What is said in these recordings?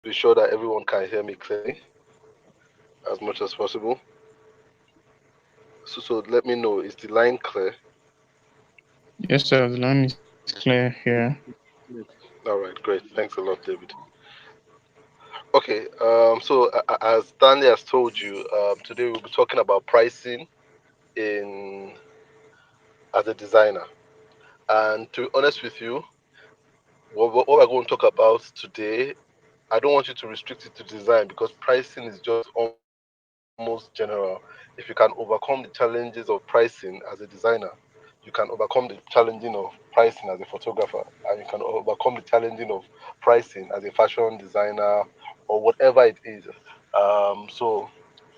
be sure that everyone can hear me clearly as much as possible. So let me know, is the line clear? Yes, sir. The line is clear here. All right, great. Thanks a lot, David. Okay, as Stanley has told you, today we'll be talking about pricing in as a designer. And to be honest with you, what we're going to talk about today, I don't want you to restrict it to design because pricing is just almost general. If you can overcome the challenges of pricing as a designer, you can overcome the challenging of pricing as a photographer, and you can overcome the challenging of pricing as a fashion designer or whatever it is. So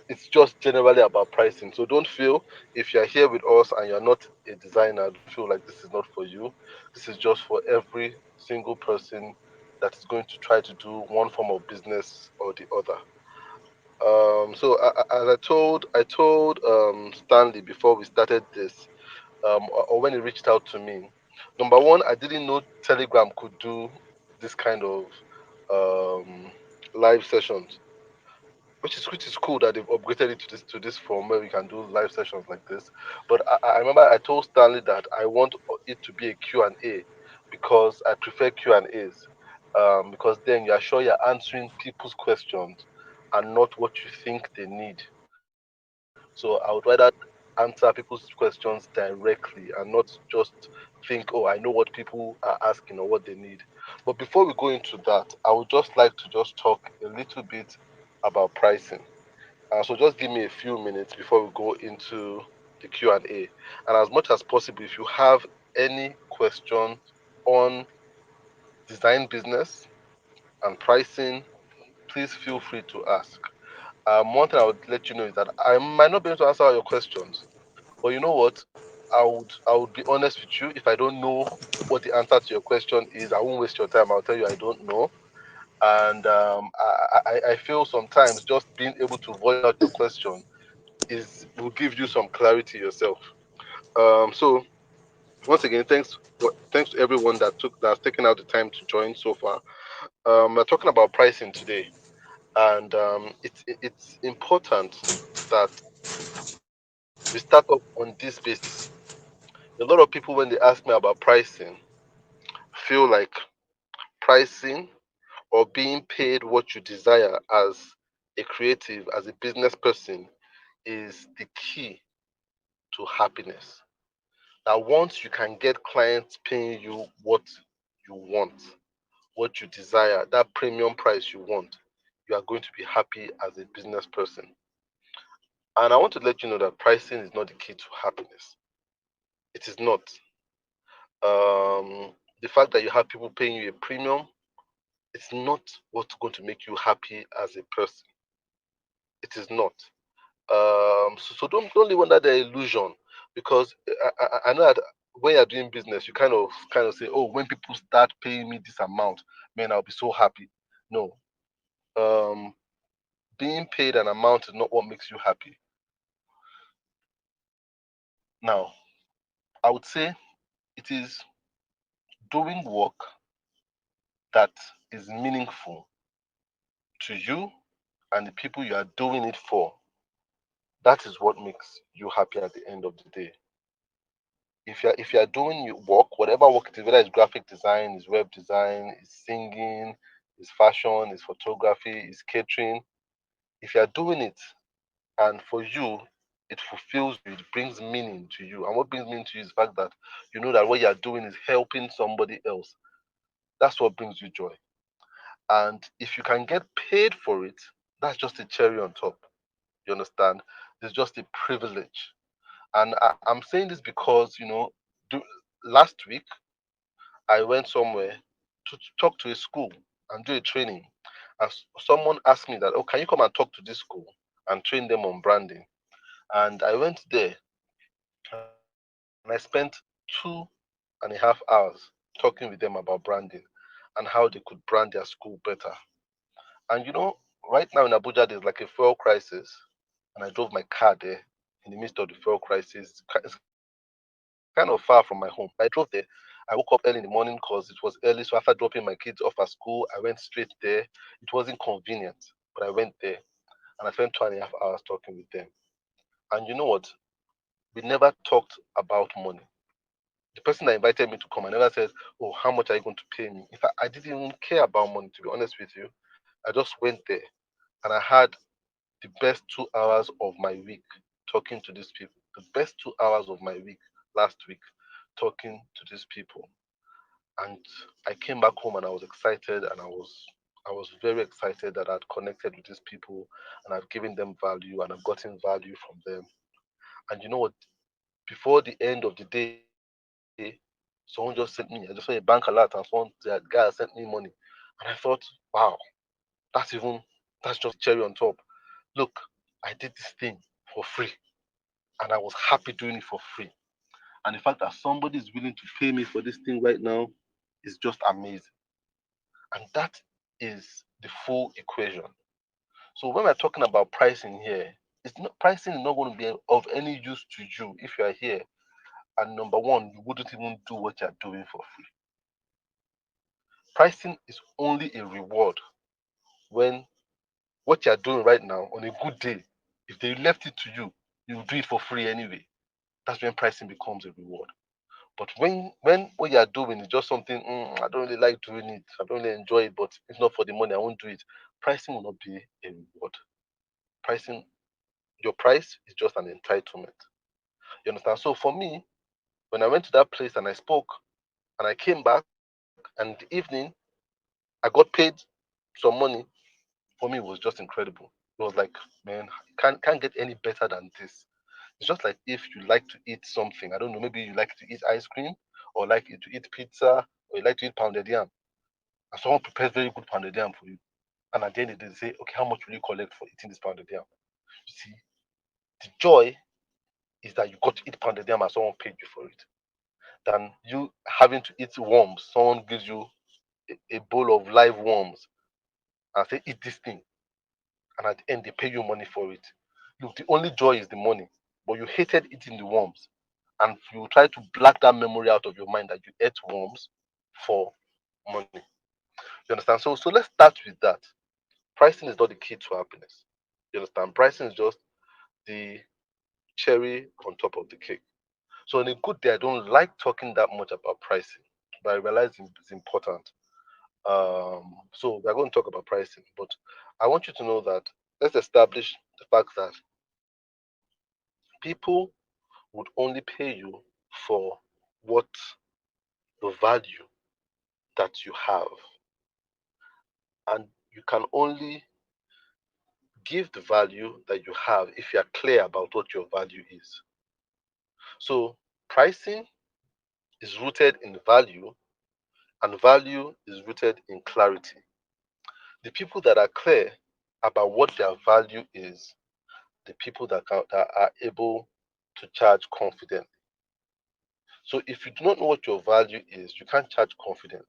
it's just generally about pricing. So don't feel if you're here with us and you're not a designer, don't feel like this is not for you. This is just for every single person that is going to try to do one form of business or the other. As I told Stanley before we started this, or when he reached out to me, number one, I didn't know Telegram could do this kind of um, live sessions, which is cool that they've upgraded it to this form where we can do live sessions like this. But I remember I told Stanley that I want it to be a Q and A because I prefer Q and A's, because then you are sure you're answering people's questions and not what you think they need. So I would rather answer people's questions directly and not just think, oh, I know what people are asking or what they need. But before we go into that, I would just like to just talk a little bit about pricing. So just give me a few minutes before we go into the Q&A. And as much as possible, if you have any questions on design business and pricing, please feel free to ask. One thing I would let you know is that I might not be able to answer all your questions, but you know what? I would be honest with you. If I don't know what the answer to your question is, I won't waste your time. I'll tell you I don't know. And I feel sometimes just being able to voice out your question is will give you some clarity yourself. So once again, thanks to everyone that's taken out the time to join so far. We're talking about pricing today, and it's important that we start off on this basis. A lot of people, when they ask me about pricing, feel like pricing or being paid what you desire as a creative, as a business person, is the key to happiness. Now, once you can get clients paying you what you want, what you desire, that premium price you want, you are going to be happy as a business person. And I want to let you know that pricing is not the key to happiness. It is not. The fact that you have people paying you a premium, it's not what's going to make you happy as a person. It is not. So don't live under the illusion because I know that when you're doing business, you kind of say, oh, when people start paying me this amount, man, I'll be so happy. No, um, being paid an amount is not what makes you happy. Now, I would say it is doing work that is meaningful to you and the people you are doing it for. That is what makes you happy at the end of the day. If you're doing your work, whatever work it is, whether it's graphic design, is web design, is singing, is fashion, is photography, is catering, if you're doing it and for you it fulfills you, it brings meaning to you. And what brings meaning to you is the fact that you know that what you're doing is helping somebody else. That's what brings you joy. And if you can get paid for it, that's just a cherry on top. You understand? It's just a privilege. And I'm saying this because, do, last week I went somewhere to talk to a school and do a training. And someone asked me that, oh, can you come and talk to this school and train them on branding? And I went there and I spent 2.5 hours talking with them about branding and how they could brand their school better. And right now in Abuja, there's like a fuel crisis. And I drove my car there in the midst of the fuel crisis. It's kind of far from my home. I drove there I woke up early in the morning because it was early. So after dropping my kids off at school, I went straight there. It wasn't convenient, but I went there and I spent 2.5 hours talking with them. And you know what? We never talked about money. The person that invited me to come, I never said, "Oh, how much are you going to pay me?" In fact, I didn't even care about money, to be honest with you. I just went there and I had the best 2 hours of my week talking to these people. The best 2 hours of my week last week talking to these people. And I came back home and I was excited and I was very excited that I'd connected with these people and I've given them value and I've gotten value from them. And you know what? Before the end of the day, someone just sent me. I just saw a bank alert and someone that guy has sent me money. And I thought, wow, that's just the cherry on top. Look, I did this thing for free and I was happy doing it for free. And the fact that somebody is willing to pay me for this thing right now is just amazing. And that is the full equation. So when we're talking about pricing here, it's not pricing is not going to be of any use to you if you are here and number one, you wouldn't even do what you're doing for free. Pricing is only a reward when what you're doing right now on a good day, if they left it to you, you do it for free anyway. That's when pricing becomes a reward. But when what you're doing is just something, I don't really like doing it, I don't really enjoy it, but it's not for the money, I won't do it. Pricing will not be a reward. Pricing, your price is just an entitlement. You understand? So for me, when I went to that place and I spoke and I came back and in the evening I got paid some money, for me it was just incredible. It was like, man, can't get any better than this. It's just like if you like to eat something, I don't know, maybe you like to eat ice cream or like to eat pizza or you like to eat pounded yam, and someone prepares very good pounded yam for you. And at the end of the day, they say, okay, how much will you collect for eating this pounded yam? You see, the joy is that you got to eat pounded yam and someone paid you for it, than you having to eat worms. Someone gives you a bowl of live worms and say, eat this thing. And at the end, they pay you money for it. Look, the only joy is the money, but you hated eating the worms. And you try to black that memory out of your mind that you ate worms for money. You understand? So let's start with that. Pricing is not the key to happiness. You understand? Pricing is just the cherry on top of the cake. So on a good day, I don't like talking that much about pricing, but I realize it's important. So we're going to talk about pricing, but I want you to know that let's establish the fact that people would only pay you for what the value that you have, and you can only give the value that you have if you are clear about what your value is. So pricing is rooted in value, and value is rooted in clarity. The people that are clear about what their value is, the people that are able to charge confidently. So if you do not know what your value is, you can't charge confidently.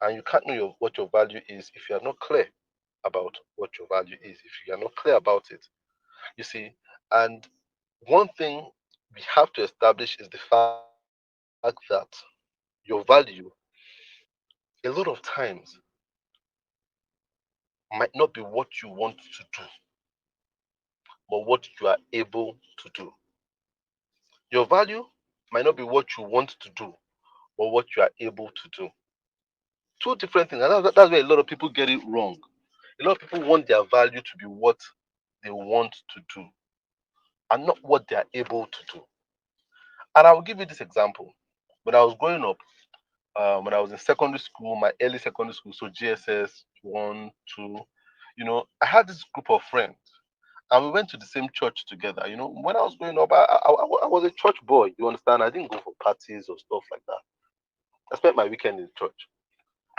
And you can't know what your value is if you are not clear about what your value is, if you are not clear about it. You see, and one thing we have to establish is the fact that your value, a lot of times, might not be what you want to do, but what you are able to do. Your value might not be what you want to do, but what you are able to do. Two different things. And that's where a lot of people get it wrong. A lot of people want their value to be what they want to do and not what they are able to do. And I will give you this example. When I was growing up, when I was in secondary school, my early secondary school, so GSS 1, 2, I had this group of friends and we went to the same church together. When I was growing up, I was a church boy. You understand? I didn't go for parties or stuff like that. I spent my weekend in church.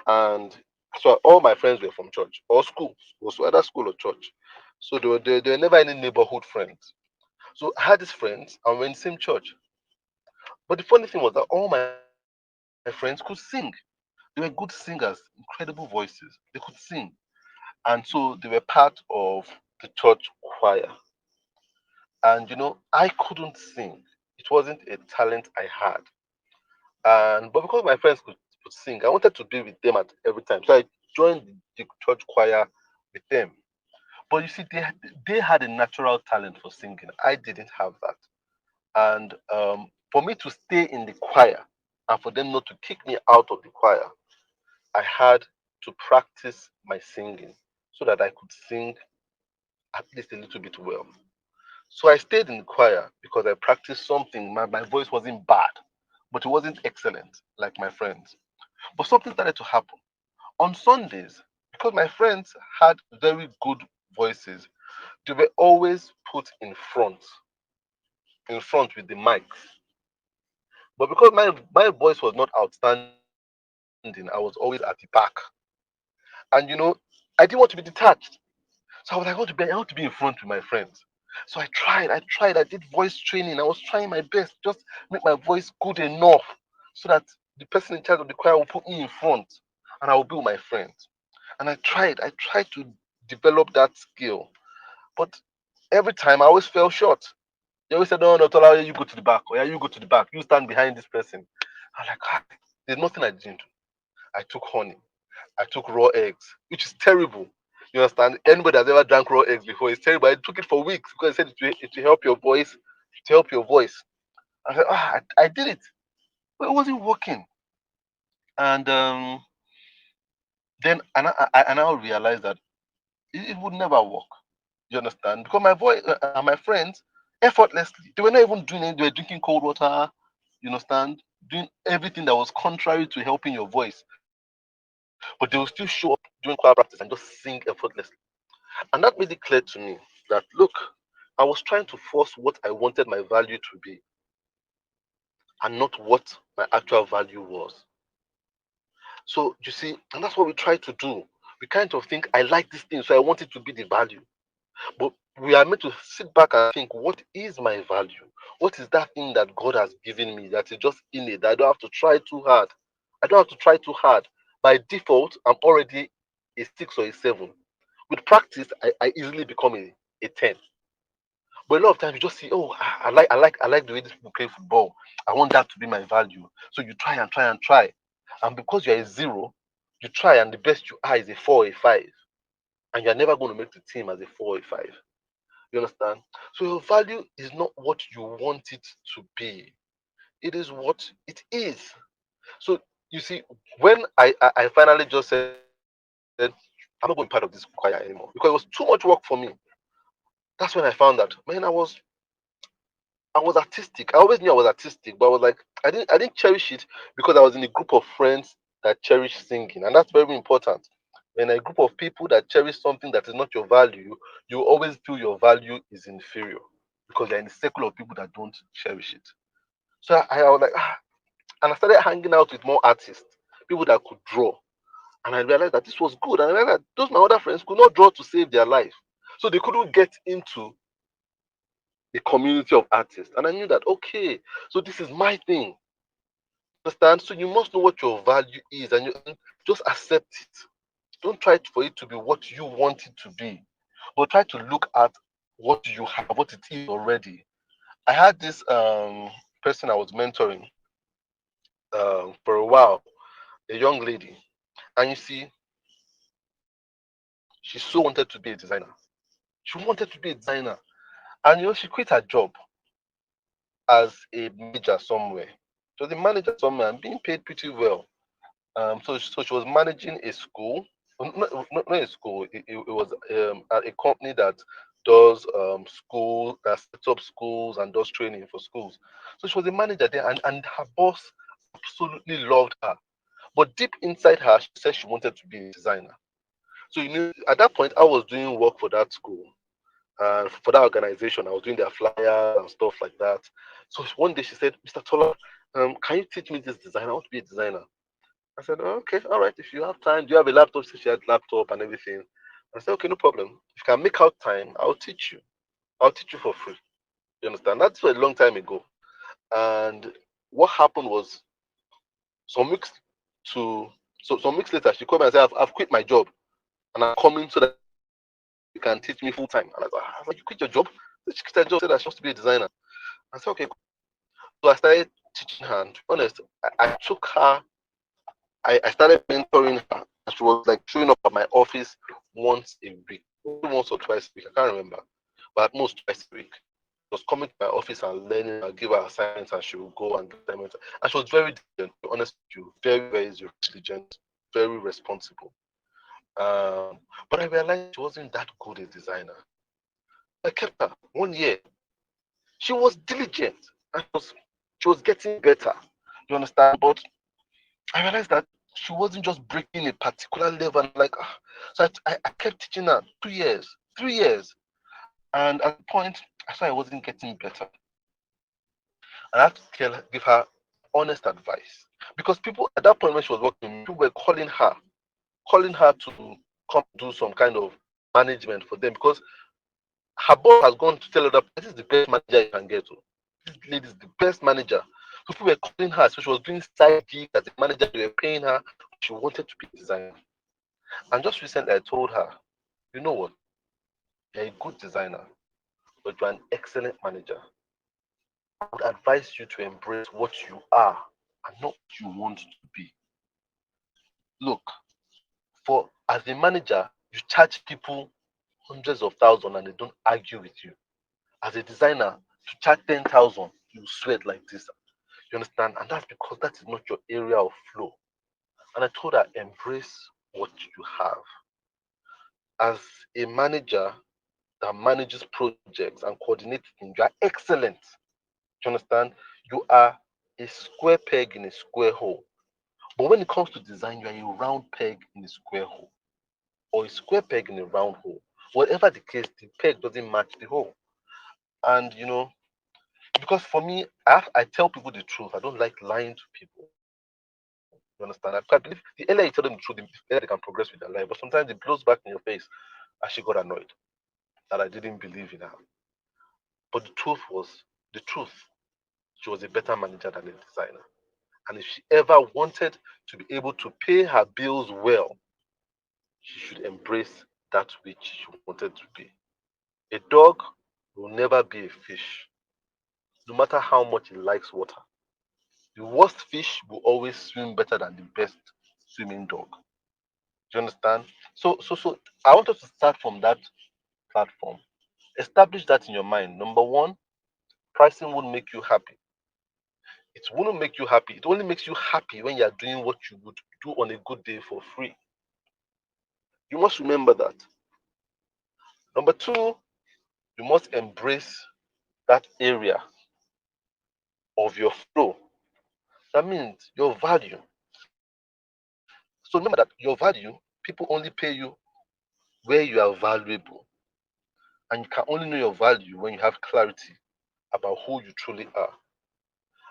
And so all my friends were from church or school. It was either school or church. So they were never any neighborhood friends. So I had these friends and we're in the same church. But the funny thing was that all my friends could sing. They were good singers, incredible voices. They could sing. And so they were part of the church choir. And I couldn't sing. It wasn't a talent I had. And but because my friends could sing, I wanted to be with them at every time. So I joined the church choir with them. But you see, they had a natural talent for singing. I didn't have that. And for me to stay in the choir and for them not to kick me out of the choir, I had to practice my singing so that I could sing at least a little bit well. So I stayed in the choir because I practiced something. My voice wasn't bad, but it wasn't excellent like my friends. But something started to happen. On Sundays, because my friends had very good voices, they were always put in front with the mics. But because my voice was not outstanding, I was always at the back. And I didn't want to be detached. So I was like, I want to be in front with my friends. So I did voice training. I was trying my best, just make my voice good enough so that the person in charge of the choir will put me in front and I will be with my friends. And I tried to develop that skill. But every time I always fell short. They always said, no, no, Tola, you go to the back. Or yeah, you go to the back. You stand behind this person. I'm like, there's nothing I didn't do. I took honey. I took raw eggs, which is terrible. You understand? Anybody that's ever drank raw eggs before, it's terrible. I took it for weeks because they said it will help your voice. To help your voice. I said, I did it, but it wasn't working. And then I now realized that it would never work. You understand? Because my voice and my friends, effortlessly, they were not even doing it. They were drinking cold water. You understand? Doing everything that was contrary to helping your voice, but they will still show up during choir practice and just sing effortlessly. And that made it clear to me that look, I was trying to force what I wanted my value to be and not what my actual value was. So you see, and that's what we try to do. We kind of think I like this thing, so I want it to be the value. But we are meant to sit back and think, what is my value? What is that thing that God has given me that is just in it? I don't have to try too hard. I don't have to try too hard. By default, I'm already a 6 or a 7. With practice, I easily become a 10. But a lot of times you just see, oh, I like the way this people play football. I want that to be my value. So you try and try and try. And because you're a 0, you try and the best you are is a 4 or a 5. And you're never going to make the team as a 4 or a 5. You understand? So your value is not what you want it to be. It is what it is. So you see, when I finally just said, I'm not going to be part of this choir anymore because it was too much work for me. That's when I found that, man, I was artistic. I always knew I was artistic, but I was like, I didn't cherish it because I was in a group of friends that cherish singing, and that's very important. In a group of people that cherish something that is not your value, you always feel your value is inferior because you're in a circle of people that don't cherish it. So I was like, and I started hanging out with more artists, people that could draw, and I realized that this was good. And I realized that those my other friends could not draw to save their life, so they couldn't get into the community of artists. And I knew that, okay, so this is my thing. You understand? So you must know what your value is and just accept it. Don't try for it to be what you want it to be, but try to look at what you have, what it is already. I had this person I was mentoring for a while, a young lady, and you see, she so wanted to be a designer. She wanted to be a designer, and she quit her job as a manager somewhere. She was a manager somewhere and being paid pretty well. So she was managing a school, not a school. It was a company that does school that sets up schools and does training for schools. So she was a manager there, and her boss absolutely loved her. But deep inside her, she said she wanted to be a designer. So at that point, I was doing work for that school. For that organization, I was doing their flyers and stuff like that. So one day she said, "Mr. Tola, can you teach me this design? I want to be a designer." I said, oh, okay, all right. If you have time, do you have a laptop? She had laptop and everything. I said, okay, no problem. If you can make out time, I'll teach you. I'll teach you for free. You understand? That's a long time ago. And what happened was some weeks to some weeks later, she called me and said, I've quit my job and I'm coming so that you can teach me full time. And I was like, you quit your job? She quit her job, said that she wants to be a designer. I said, okay, cool. So I started teaching her. And to be honest, I took her, I started mentoring her. And she was like showing up at my office once a week, once or twice a week, I can't remember, but at most twice a week. She was coming to my office and learning. I'll give her assignments and she will go and do assignments. And she was very diligent, to be honest with you, very, very diligent, very responsible. But I realized she wasn't that good a designer. I kept her 1 year. She was diligent and she was getting better. You understand? But I realized that she wasn't just breaking a particular level. And like, so I kept teaching her 2 years, 3 years, and at the point I saw I wasn't getting better, and I had to give her honest advice because people at that point when she was working, people were calling her to come do some kind of management for them because her boss has gone to tell her that this is the best manager you can get to. This lady is the best manager. So people were calling her, so she was doing side gigs as a manager. They were paying her. She wanted to be a designer. And just recently, I told her, you know what? You're a good designer, but you're an excellent manager. I would advise you to embrace what you are and not what you want to be. Look, for as a manager, you charge people hundreds of thousands and they don't argue with you. As a designer, to charge 10,000, you sweat like this. You understand? And that's because that is not your area of flow. And I told her, embrace what you have. As a manager that manages projects and coordinates things, you are excellent. You understand? You are a square peg in a square hole. But when it comes to design, you are a round peg in a square hole or a square peg in a round hole. Whatever the case, the peg doesn't match the hole. And because for me, I tell people the truth. I don't like lying to people. You understand? I believe the earlier you tell them the truth, the earlier they can progress with their life. But sometimes it blows back in your face, and she got annoyed that I didn't believe in her. But the truth. She was a better manager than a designer. And if she ever wanted to be able to pay her bills well, she should embrace that which she wanted to be. A dog will never be a fish, no matter how much it likes water. The worst fish will always swim better than the best swimming dog. Do you understand? So I want us to start from that platform. Establish that in your mind. Number one, pricing won't make you happy. It won't make you happy. It only makes you happy when you are doing what you would do on a good day for free. You must remember that. Number two, you must embrace that area of your flow. That means your value. So remember that your value, people only pay you where you are valuable. And you can only know your value when you have clarity about who you truly are.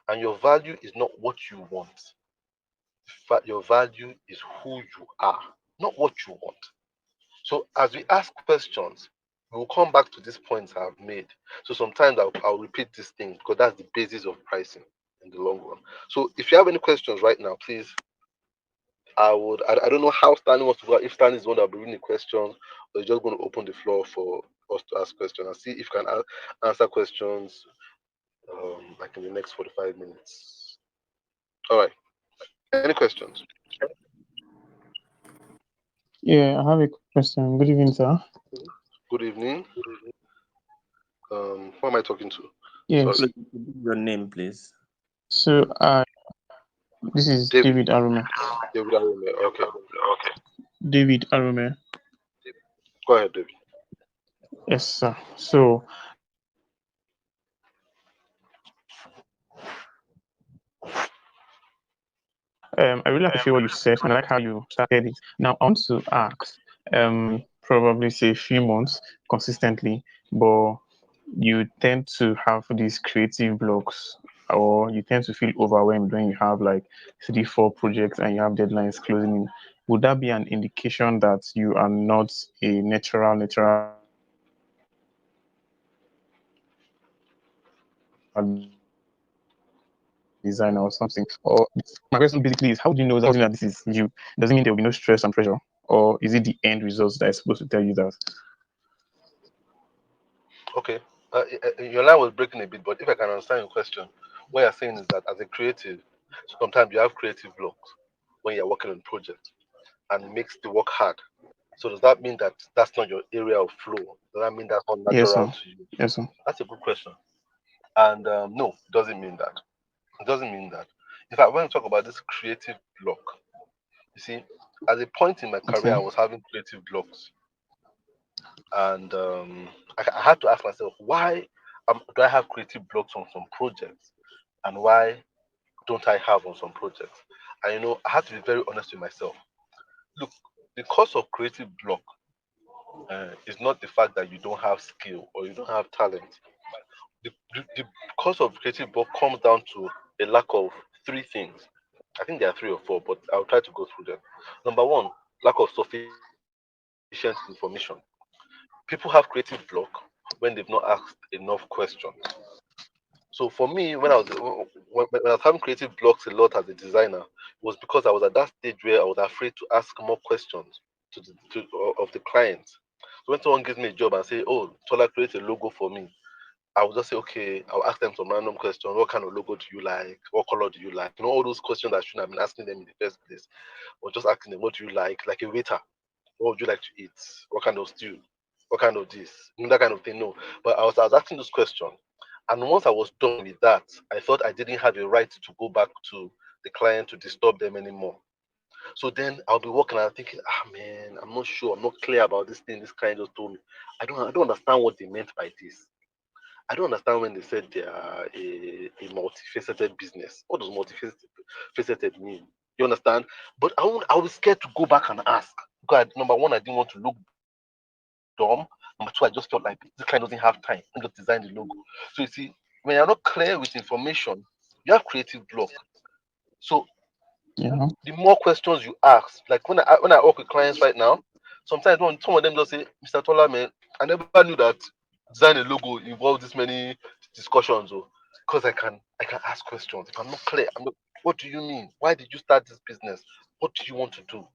And your value is not what you want. Your value is who you are, not what you want. So as we ask questions, we will come back to these points I've made. So sometimes I'll repeat these things because that's the basis of pricing in the long run. So if you have any questions right now, please, I don't know how Stanley wants to go. If Stanley is the one that will be reading the questions, or he's just going to open the floor for us to ask questions and see if you can answer questions like in the next 45 minutes. All right. Any questions? Yeah, I have a question. Good evening, sir. Good evening. Who am I talking to? Yes. Sorry. Please your name, please. So, this is David. David Arume. David Arome. Okay. David Arume. Go ahead, David. Yes, sir. So, I really appreciate what you said, and I like how you started it. Now, I want to ask, probably say a few months consistently, but you tend to have these creative blocks, or you tend to feel overwhelmed when you have like 3, 4 projects and you have deadlines closing in. Would that be an indication that you are not a natural designer or something? Or my question basically is, how would you know that this is you? Doesn't mean there will be no stress and pressure, or is it the end results that is supposed to tell you that? Okay. Your line was breaking a bit, but if I can understand your question, what you're saying is that as a creative, sometimes you have creative blocks when you're working on project, and it makes the work hard. So does that mean that that's not your area of flow? Does that mean that's not Yes, natural sir. to you? Yes, sir. That's a good question. And no, it doesn't mean that. It doesn't mean that. In fact, when we talk about this creative block, you see, at a point in my career, I Okay. was having creative blocks, and I had to ask myself, why do I have creative blocks on some projects, and why don't I have on some projects? And I had to be very honest with myself. Look, the cause of creative block is not the fact that you don't have skill or you don't have talent. The cause of creative block comes down to a lack of three things. I think there are three or four, but I'll try to go through them. Number one, lack of sufficient information. People have creative block when they've not asked enough questions. So for me, when I was having creative blocks a lot as a designer, it was because I was at that stage where I was afraid to ask more questions of the client. So when someone gives me a job and say, "Oh, Tola, create a logo for me," I will just say, "Okay." I'll ask them some random question. What kind of logo do you like? What color do you like? All those questions I shouldn't have been asking them in the first place. Or just asking them, "What do you like a waiter? What would you like to eat? What kind of stew? What kind of this?" That kind of thing. No. But I was asking those questions. And once I was done with that, I thought I didn't have a right to go back to the client to disturb them anymore. So then I'll be working and I'm thinking, man, I'm not sure, I'm not clear about this thing this client just told me. I don't understand what they meant by this. I don't understand when they said they are a multifaceted business. What does multifaceted mean? You understand? But I was scared to go back and ask. Because number one, I didn't want to look dumb. Number two, I just felt like this client doesn't have time. Let me just design the logo. So you see, when you're not clear with information, you have creative block. So Yeah. the more questions you ask, like when I work with clients right now, sometimes when some of them just say, "Mr. Tola, man, I never knew that design a logo involves this many discussions." Oh, because I can ask questions. If I'm not clear, what do you mean? Why did you start this business? What do you want to do?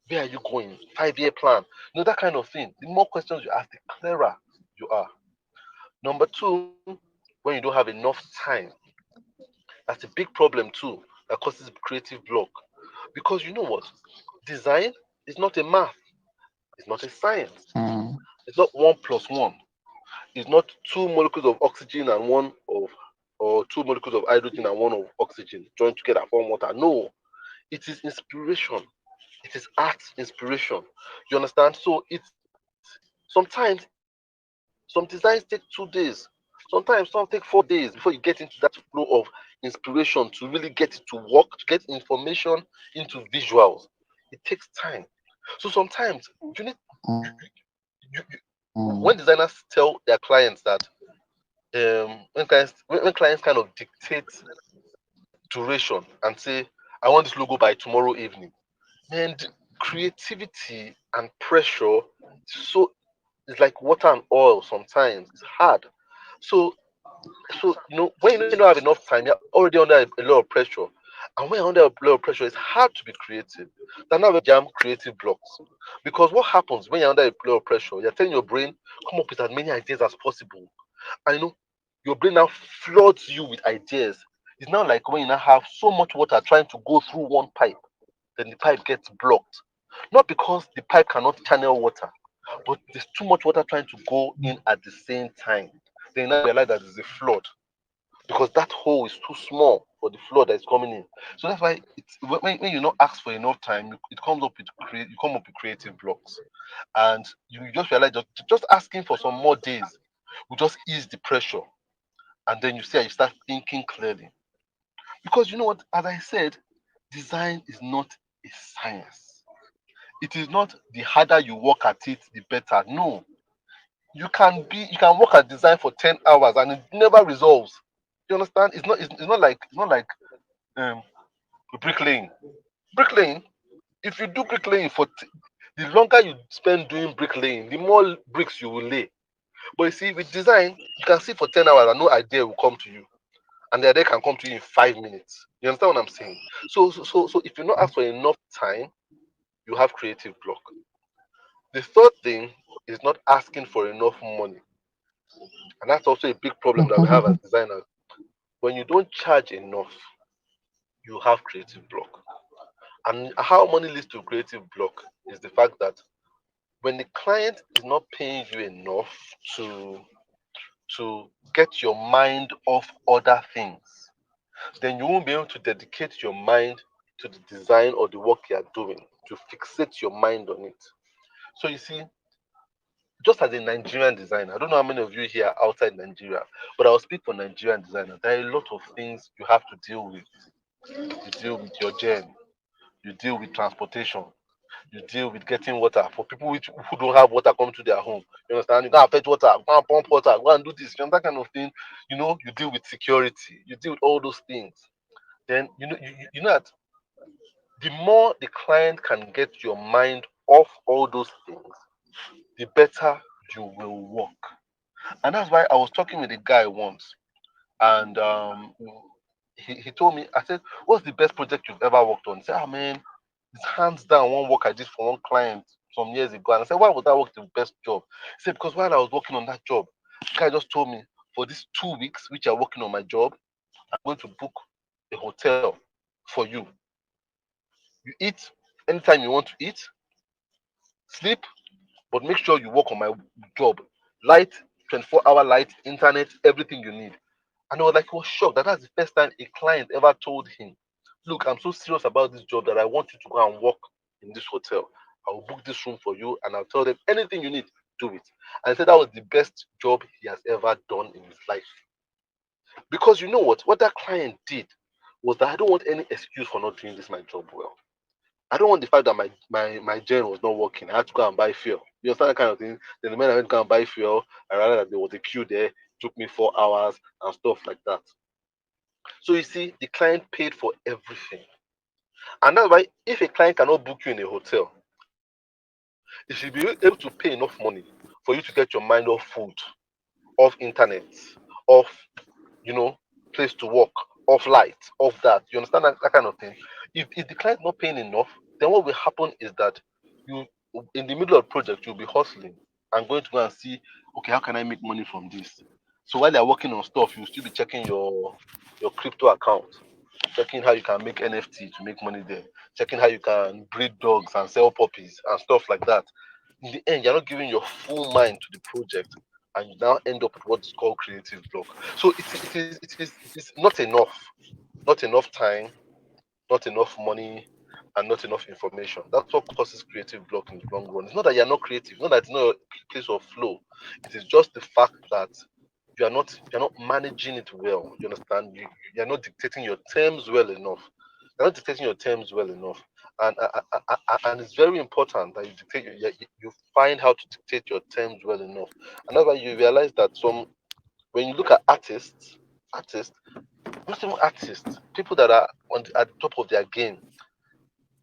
Where are you going? 5-year plan. That kind of thing. The more questions you ask, the clearer you are. Number two, when you don't have enough time, that's a big problem too. That causes creative block. Because you know what? Design is not a math, it's not a science. Mm. It's not one plus one. It's not two molecules of oxygen and one of or two molecules of hydrogen and one of oxygen joined together form water. No, it is inspiration. It is art inspiration. You understand? So it's sometimes some designs take 2 days, sometimes some take 4 days before you get into that flow of inspiration to really get it to work, to get information into visuals. It takes time. So sometimes you need when Mm. designers tell their clients that when clients kind of dictate duration and say, "I want this logo by tomorrow evening," and creativity and pressure so it's like water and oil sometimes. It's hard. So when you don't have enough time, you're already under a lot of pressure. And when you're under a lot of pressure, it's hard to be creative. That's not where jam creative blocks. Because what happens when you're under a lot of pressure, you're telling your brain, come up with as many ideas as possible. And your brain now floods you with ideas. It's now like when you now have so much water trying to go through one pipe, then the pipe gets blocked. Not because the pipe cannot channel water, but there's too much water trying to go in at the same time. Then you now realize that there's a flood because that hole is too small for the flood that is coming in. So that's why when you not ask for enough time, it comes up with you come up with creative blocks, and you just realize just asking for some more days will just ease the pressure, and then you see how you start thinking clearly. Because you know what, as I said, design is not a science. It is not the harder you work at it, the better. No, you can work at design for 10 hours and it never resolves. You understand? It's not like um bricklaying. Bricklaying. If you do bricklaying the longer you spend doing bricklaying, the more bricks you will lay. But you see, with design, you can sit for 10 hours and no idea will come to you, and the idea can come to you in 5 minutes. You understand what I'm saying? So if you not ask for enough time, you have creative block. The third thing is not asking for enough money, and that's also a big problem that we have as designers. When you don't charge enough, you have creative block. And how money leads to creative block is the fact that when the client is not paying you enough to get your mind off other things, then you won't be able to dedicate your mind to the design or the work you are doing, to fixate your mind on it. So you see, just as a Nigerian designer, I don't know how many of you here are outside Nigeria, but I'll speak for Nigerian designers. There are a lot of things you have to deal with. You deal with your gen, you deal with transportation, you deal with getting water for people who don't have water come to their home. You understand? You gotta fetch water, go and pump water, go and do this, you know, that kind of thing. You know, you deal with security, you deal with all those things. Then you know that the more the client can get your mind off all those things, the better you will work. And that's why I was talking with a guy once, and he told me, I said, "What's the best project you've ever worked on?" He said, "Ah man, it's hands down one work I did for one client some years ago." And I said, "Why would that work the best job?" He said, "Because while I was working on that job, the guy just told me, for these 2 weeks which you're working on my job, I'm going to book a hotel for you. You eat anytime you want to eat, sleep, but make sure you work on my job. Light, 24-hour light, internet, everything you need." And I was like, he was shocked that that's the first time a client ever told him, "Look, I'm so serious about this job that I want you to go and work in this hotel. I will book this room for you and I'll tell them anything you need, do it." And he said that was the best job he has ever done in his life. Because you know what? What that client did was that I don't want any excuse for not doing this my job well. I don't want the fact that my gen was not working. I had to go and buy fuel. You understand that kind of thing? Then the man I went to go and buy fuel, I realized that there was a queue there, it took me 4 hours and stuff like that. So you see, the client paid for everything. And that's why if a client cannot book you in a hotel, he should be able to pay enough money for you to get your mind off food, off internet, off, you know, place to work, off light, off that. You understand that kind of thing? If the client not paying enough, then what will happen is that you in the middle of project you'll be hustling and going to go and see, okay, how can I make money from this? So while they're working on stuff, you'll still be checking your crypto account, checking how you can make NFT to make money there, checking how you can breed dogs and sell puppies and stuff like that. In the end, you're not giving your full mind to the project, and you now end up with what is called creative block. So it is not enough, not enough time, not enough money, and not enough information. That's what causes creative block in the long run. It's not that you're not creative, not that it's not a place of flow. It is just the fact that you're not managing it well. You understand? You're not dictating your terms well enough. You're not dictating your terms well enough. And it's very important that you find how to dictate your terms well enough. And that's why you realize that when you look at artists, not even artists, people that are at the top of their game,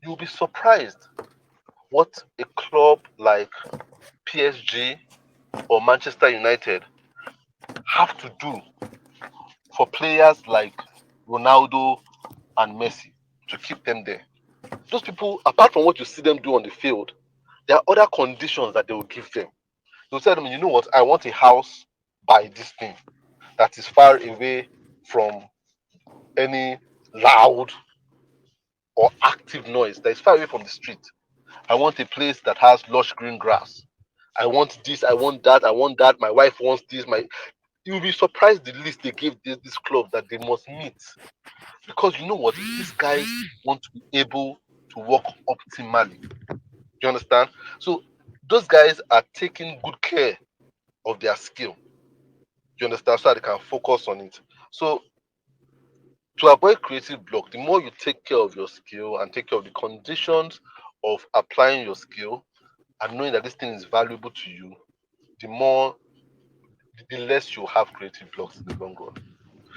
you'll be surprised what a club like PSG or Manchester United have to do for players like Ronaldo and Messi to keep them there. Those people, apart from what you see them do on the field, there are other conditions that they will give them. They'll tell them, you know what, I want a house by this thing that is far away from any loud or active noise, that is far away from the street. I want a place that has lush green grass. I want this, I want that, I want that. My wife wants this. You'll be surprised the list they give this club that they must meet. Because you know what? These guys want to be able to work optimally. You understand? So those guys are taking good care of their skill. You understand? So that they can focus on it. So to avoid creative block, the more you take care of your skill and take care of the conditions of applying your skill and knowing that this thing is valuable to you, the more the less you have creative blocks in the long run.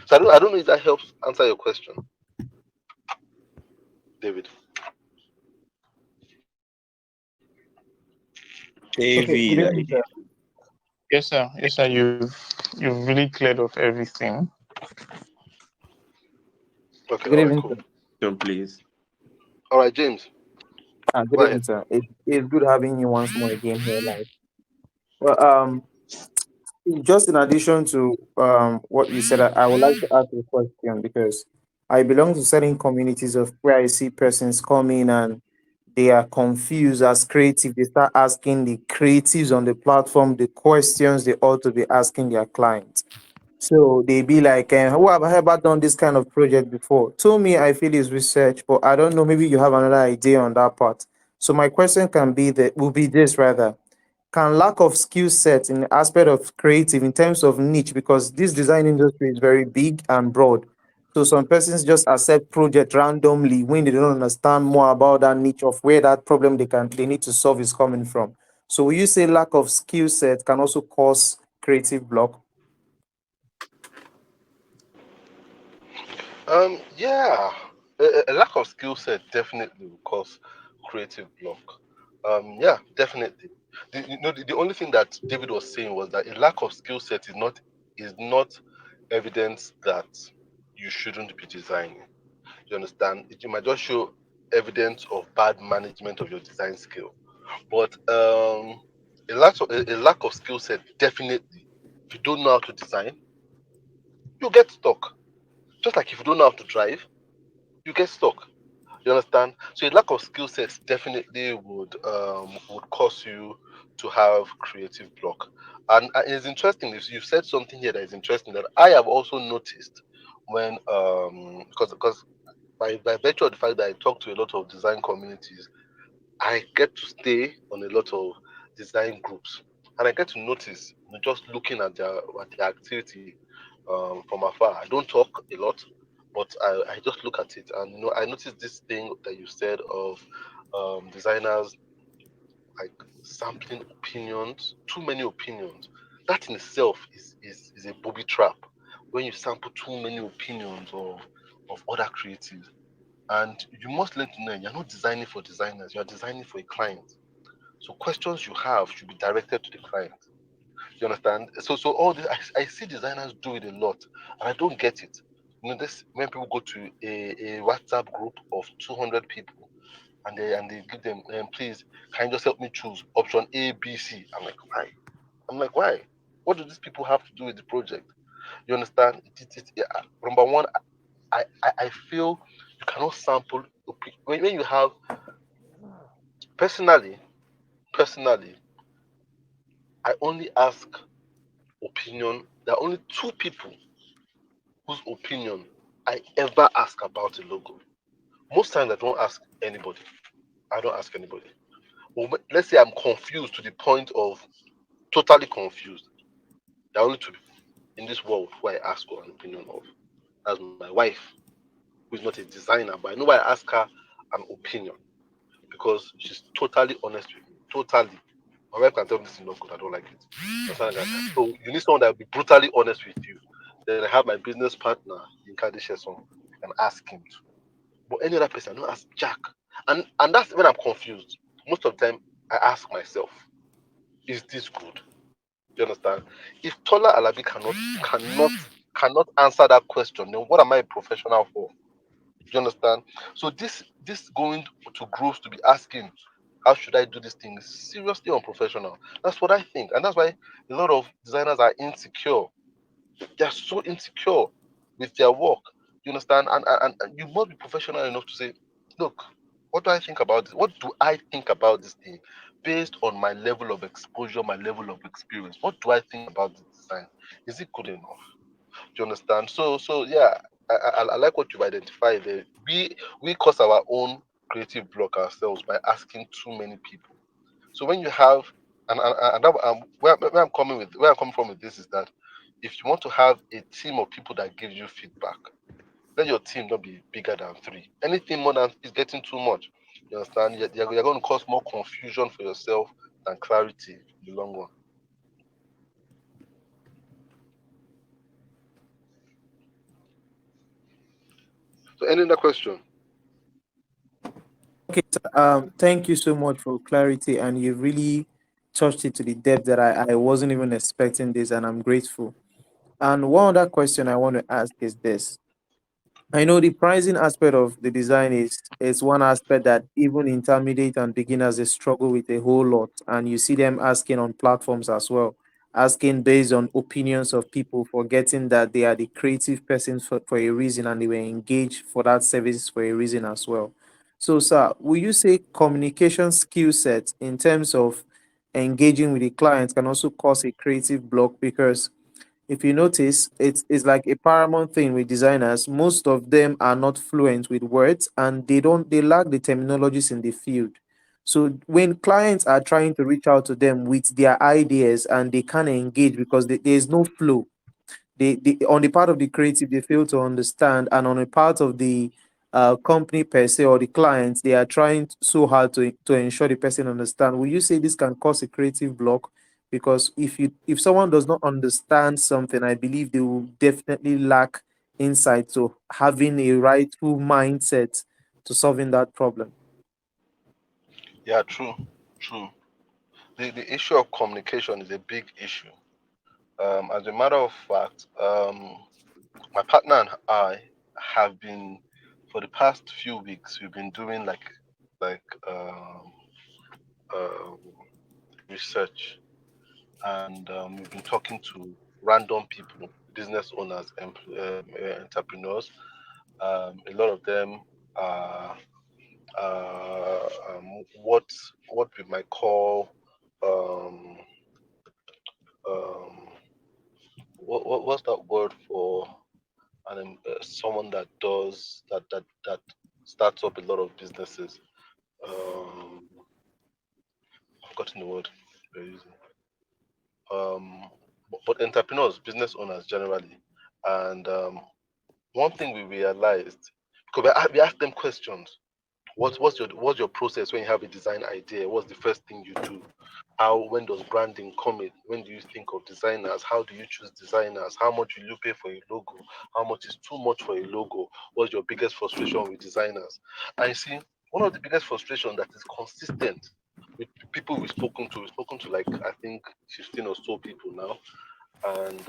So I don't know if that helps answer your question, David. Davy, Good like, evening, sir. Yes, sir. Yes, sir. You've really cleared off everything. Okay, Good all right, evening, cool. sir. so please. All right, James, Good go ahead. evening, sir. It's good having you once more again here live. Well, just in addition to what you said, I would like to ask a question because I belong to certain communities of where I see persons come in and they are confused as creative. They start asking the creatives on the platform the questions they ought to be asking their clients. So they be like, "Who have I ever done this kind of project before?" To me, I feel it's research, but I don't know. Maybe you have another idea on that part. So my question can be that will be this rather: can lack of skill set in the aspect of creative in terms of niche, because this design industry is very big and broad. So some persons just accept project randomly when they don't understand more about that niche of where that problem they need to solve is coming from. So will you say lack of skill set can also cause creative block? Yeah, a lack of skill set definitely will cause creative block. Yeah, definitely. The only thing that David was saying was that a lack of skill set is not evidence that you shouldn't be designing. You understand? It might just show evidence of bad management of your design skill. But a lack of skill set definitely. If you don't know how to design, you get stuck. Just like if you don't know how to drive, you get stuck. You understand? So a lack of skill sets definitely would cause you to have creative block. And it's interesting. You've said something here that is interesting that I have also noticed when because by virtue of the fact that I talk to a lot of design communities, I get to stay on a lot of design groups, and I get to notice, just looking at their activity from afar. I don't talk a lot, but I just look at it, and I noticed this thing that you said of designers like sampling opinions, too many opinions. That in itself is a booby trap when you sample too many opinions of other creatives. And you must learn to know you're not designing for designers, you're designing for a client. So questions you have should be directed to the client. You understand? So all this I see designers do it a lot, and I don't get it. This when people go to a WhatsApp group of 200 people and they give them, please, can you just help me choose option A, B, C? I'm like, why? Why? What do these people have to do with the project? You understand? Yeah, number one, I feel you cannot sample when you have personally, personally, I only ask opinion. There are only two people whose opinion I ever ask about a logo. Most times I don't ask anybody. I don't ask anybody. Let's say I'm confused to the point of totally confused. There are only two people in this world who I ask for an opinion of. That's my wife, who is not a designer, but I know why I ask her an opinion because she's totally honest with me. Totally. My wife can tell me this is not good. I don't like it. Understand that? So you need someone that will be brutally honest with you. Then I have my business partner in Kadisheson. I can ask him to. But any other person, I don't ask Jack. And that's when I'm confused. Most of the time, I ask myself, is this good? You understand? If Tola Alabi cannot answer that question, then what am I a professional for? You understand? So this going to groups to be asking, how should I do this thing, is seriously unprofessional. That's what I think, and that's why a lot of designers are insecure. They're so insecure with their work. You understand? And you must be professional enough to say, look, what do I think about this? What do I think about this thing? Based on my level of exposure, my level of experience, what do I think about the design? Is it good enough? Do you understand? So yeah, I like what you've identified there. We cause our own creative block ourselves by asking too many people. So when you have where I'm coming from with this is that if you want to have a team of people that gives you feedback, let your team not be bigger than three. Anything more than is getting too much. You understand? You're going to cause more confusion for yourself than clarity in the long run. So, any other question? Okay, so, thank you so much for clarity, and you really touched it to the depth that I wasn't even expecting this, and I'm grateful. And one other question I want to ask is this. I know the pricing aspect of the design is one aspect that even intermediate and beginners they struggle with a whole lot, and you see them asking on platforms as well. asking based on opinions of people, forgetting that they are the creative persons for a reason and they were engaged for that service for a reason as well. So, sir, will you say communication skill set in terms of engaging with the client can also cause a creative block? Because if you notice, it's like a paramount thing with designers. Most of them are not fluent with words and they lack the terminologies in the field. So when clients are trying to reach out to them with their ideas and they can't engage because there is no flow, they on the part of the creative they fail to understand, and on the part of the company per se or the clients, they are trying so hard to ensure the person understand. Will you say this can cause a creative block? Because if someone does not understand something, I believe they will definitely lack insight to having a rightful mindset to solving that problem. Yeah, true, true. The issue of communication is a big issue. As a matter of fact, my partner and I have been, for the past few weeks, we've been doing like um, research, and we've been talking to random people, business owners, entrepreneurs. A lot of them are what we might call um, um, what's that word for someone that does that starts up a lot of businesses. Um, I've forgotten the word we're using. But entrepreneurs, business owners generally, and one thing we realized, because we asked them questions. What's your process when you have a design idea? What's the first thing you do? How when does branding come in? When do you think of designers? How do you choose designers? How much will you pay for a logo? How much is too much for a logo? What's your biggest frustration with designers? And you see, one of the biggest frustration that is consistent with people we've spoken to like I think 15 or so people now, and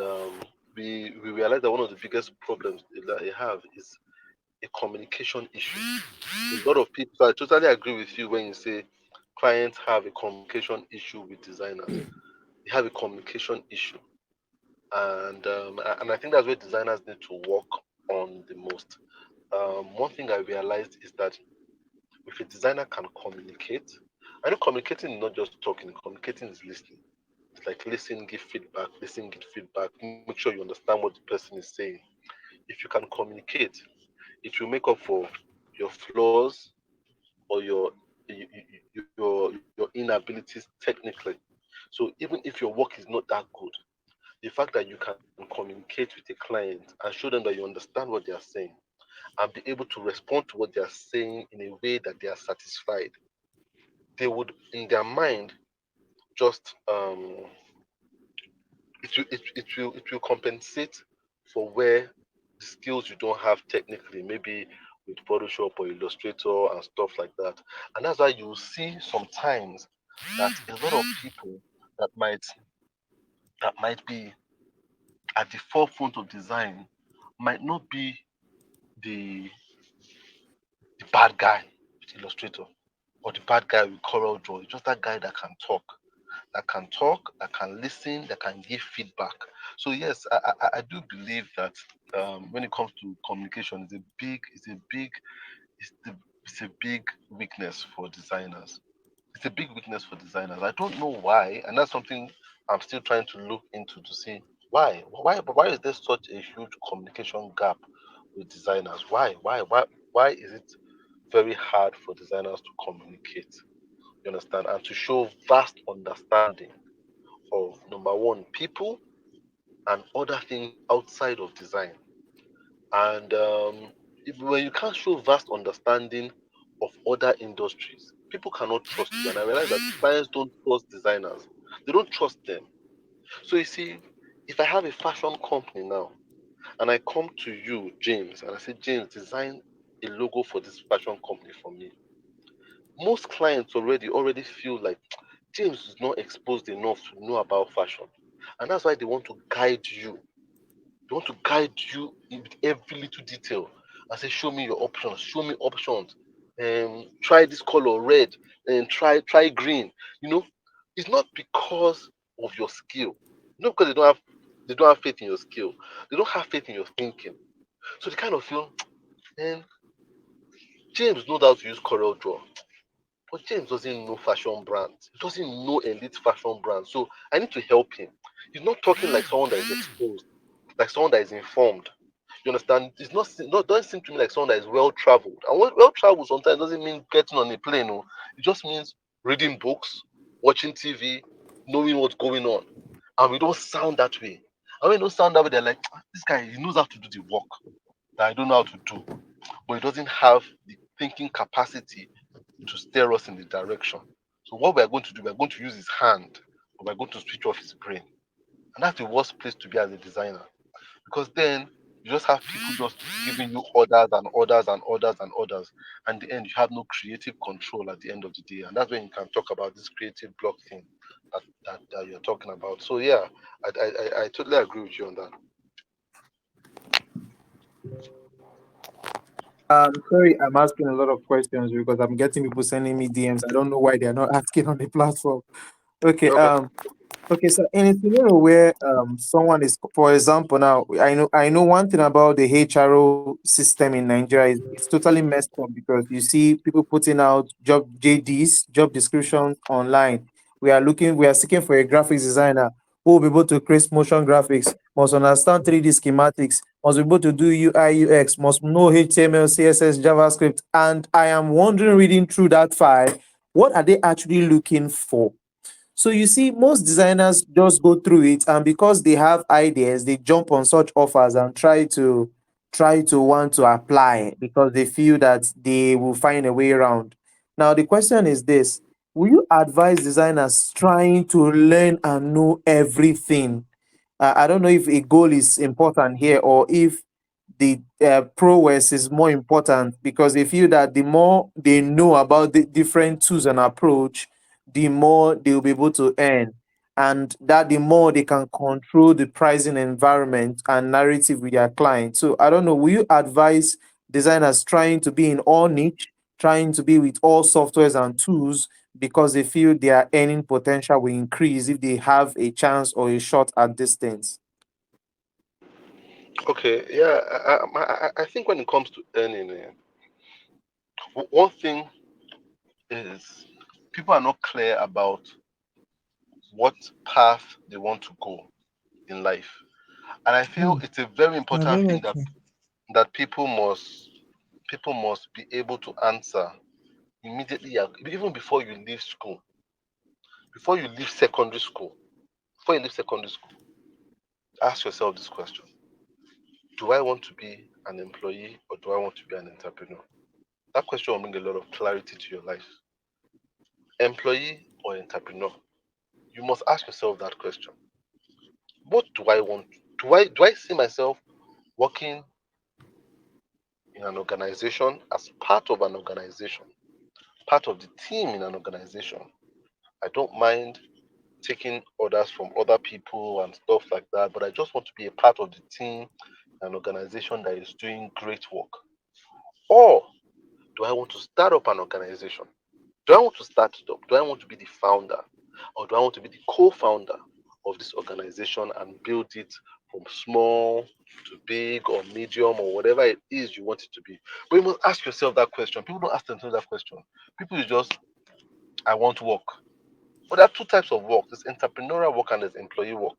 we realize that one of the biggest problems that they have is a communication issue. A lot of people, so I totally agree with you when you say clients have a communication issue with designers. They have a communication issue, and I think that's where designers need to work on the most. One thing I realized is that if a designer can communicate, I know communicating is not just talking. Communicating is listening. It's like listen, give feedback, make sure you understand what the person is saying. If you can communicate, it will make up for your flaws or your inabilities technically. So even if your work is not that good, the fact that you can communicate with a client and show them that you understand what they are saying and be able to respond to what they are saying in a way that they are satisfied, they would in their mind just it will compensate for where the skills you don't have technically, maybe with Photoshop or Illustrator and stuff like that. And that's why you see sometimes that a lot of people that might be at the forefront of design might not be the the bad guy with Illustrator or the bad guy with Corel Draw. It's just that guy that can listen, that can give feedback. So yes, I do believe that when it comes to communication, it's, the, it's a big weakness for designers. It's a big weakness for designers. I don't know why, and that's something I'm still trying to look into to see why. Why is there such a huge communication gap with designers? Why is it very hard for designers to communicate? You understand, and to show vast understanding of number one, people and other things outside of design. And when you can't show vast understanding of other industries, people cannot trust you. And I realize that clients don't trust designers, they don't trust them. So you see, if I have a fashion company now and I come to you, James, and I say, James, design a logo for this fashion company for me, most clients already feel like James is not exposed enough to know about fashion. And that's why they want to guide you. They want to guide you in every little detail and say, show me your options, show me options. Try this color red and try green. You know, it's not because of your skill. Not because they don't have faith in your skill. They don't have faith in your thinking. So they kind of feel, man, James knows how to use Corel Draw, but James doesn't know fashion brands. He doesn't know elite fashion brands. So I need to help him. He's not talking like someone that is exposed, like someone that is informed. You understand? It's not doesn't seem to me like someone that is well traveled. And well traveled sometimes doesn't mean getting on a plane. No. It just means reading books, watching TV, knowing what's going on. And we don't sound that way. And when we don't sound that way, they're like, "Ah, this guy, he knows how to do the work that I don't know how to do, but he doesn't have the thinking capacity to steer us in the direction. So what we're going to do, we're going to use his hand, but we're going to switch off his brain. And that's the worst place to be as a designer. Because then you just have people just giving you orders and orders and orders and orders. And in the end, you have no creative control at the end of the day. And that's when you can talk about this creative block thing that you're talking about. So yeah, I totally agree with you on that. Sorry, I'm asking a lot of questions because I'm getting people sending me DMs. I don't know why they're not asking on the platform. Okay. Okay. Okay, so in a scenario where someone is, for example, now I know one thing about the HRO system in Nigeria is it's totally messed up because you see people putting out job JDs, job descriptions online. We are seeking for a graphics designer who will be able to create motion graphics, must understand 3D schematics, must be able to do UI UX, must know HTML, CSS, JavaScript, and I am wondering, reading through that file, what are they actually looking for? So you see, most designers just go through it, and because they have ideas, they jump on such offers and try to want to apply because they feel that they will find a way around. Now the question is this: will you advise designers trying to learn and know everything? I don't know if a goal is important here or if the prowess is more important because they feel that the more they know about the different tools and approach, the more they'll be able to earn. And that the more they can control the pricing environment and narrative with their clients. So I don't know, will you advise designers trying to be in all niche, trying to be with all softwares and tools because they feel their earning potential will increase if they have a chance or a shot at distance? Okay. Yeah. I think when it comes to earning, one thing is people are not clear about what path they want to go in life. And I feel Hmm. it's a very I important don't thing get that you. that people must be able to answer immediately, even before you leave school, before you leave secondary school, before you leave secondary school. Ask yourself this question: do I want to be an employee or do I want to be an entrepreneur? That question will bring a lot of clarity to your life. Employee or entrepreneur? You must ask yourself that question. What do I want? Do I see myself working in an organization as part of an organization, part of the team in an organization? I don't mind taking orders from other people and stuff like that, but I just want to be a part of the team, an organization that is doing great work. Or do I want to start up an organization? Do I want to start it up? Do I want to be the founder? Or do I want to be the co founder of this organization and build it from small to big or medium or whatever it is you want it to be? But you must ask yourself that question. People don't ask themselves that question. People is just, I want work. But there are two types of work: there's entrepreneurial work and there's employee work.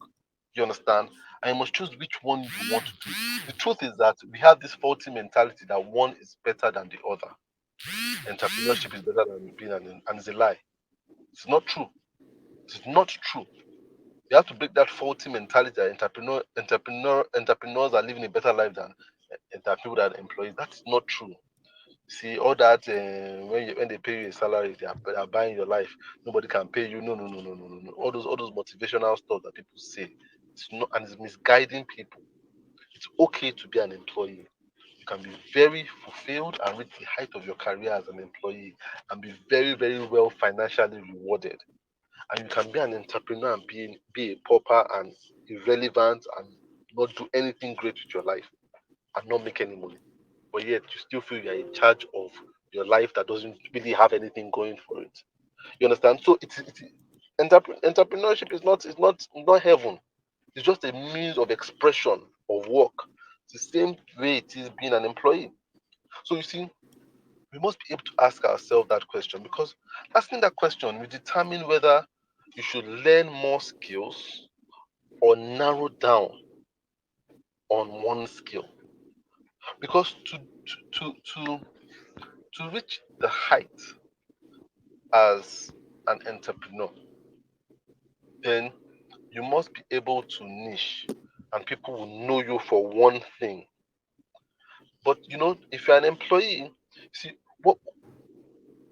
You understand? And you must choose which one you want to do. The truth is that we have this faulty mentality that one is better than the other. Entrepreneurship is better than being and it's a lie. It's not true. It's not true. You have to break that faulty mentality that entrepreneurs are living a better life than people that are employees. That's not true. See all that when they pay you a salary, they are buying your life. Nobody can pay you. No, no, no, no, no, no, no. All those motivational stuff that people say, it's not, and it's misguiding people. It's okay to be an employee. You can be very fulfilled and reach the height of your career as an employee and be very, very well financially rewarded. And you can be an entrepreneur and be a pauper and irrelevant and not do anything great with your life and not make any money. But yet you still feel you're in charge of your life that doesn't really have anything going for it. You understand? So entrepreneurship is not heaven. It's just a means of expression of work. It's the same way it is being an employee. So you see, we must be able to ask ourselves that question, because asking that question will determine whether you should learn more skills or narrow down on one skill. Because to reach the height as an entrepreneur, then you must be able to niche and people will know you for one thing. But if you're an employee, see what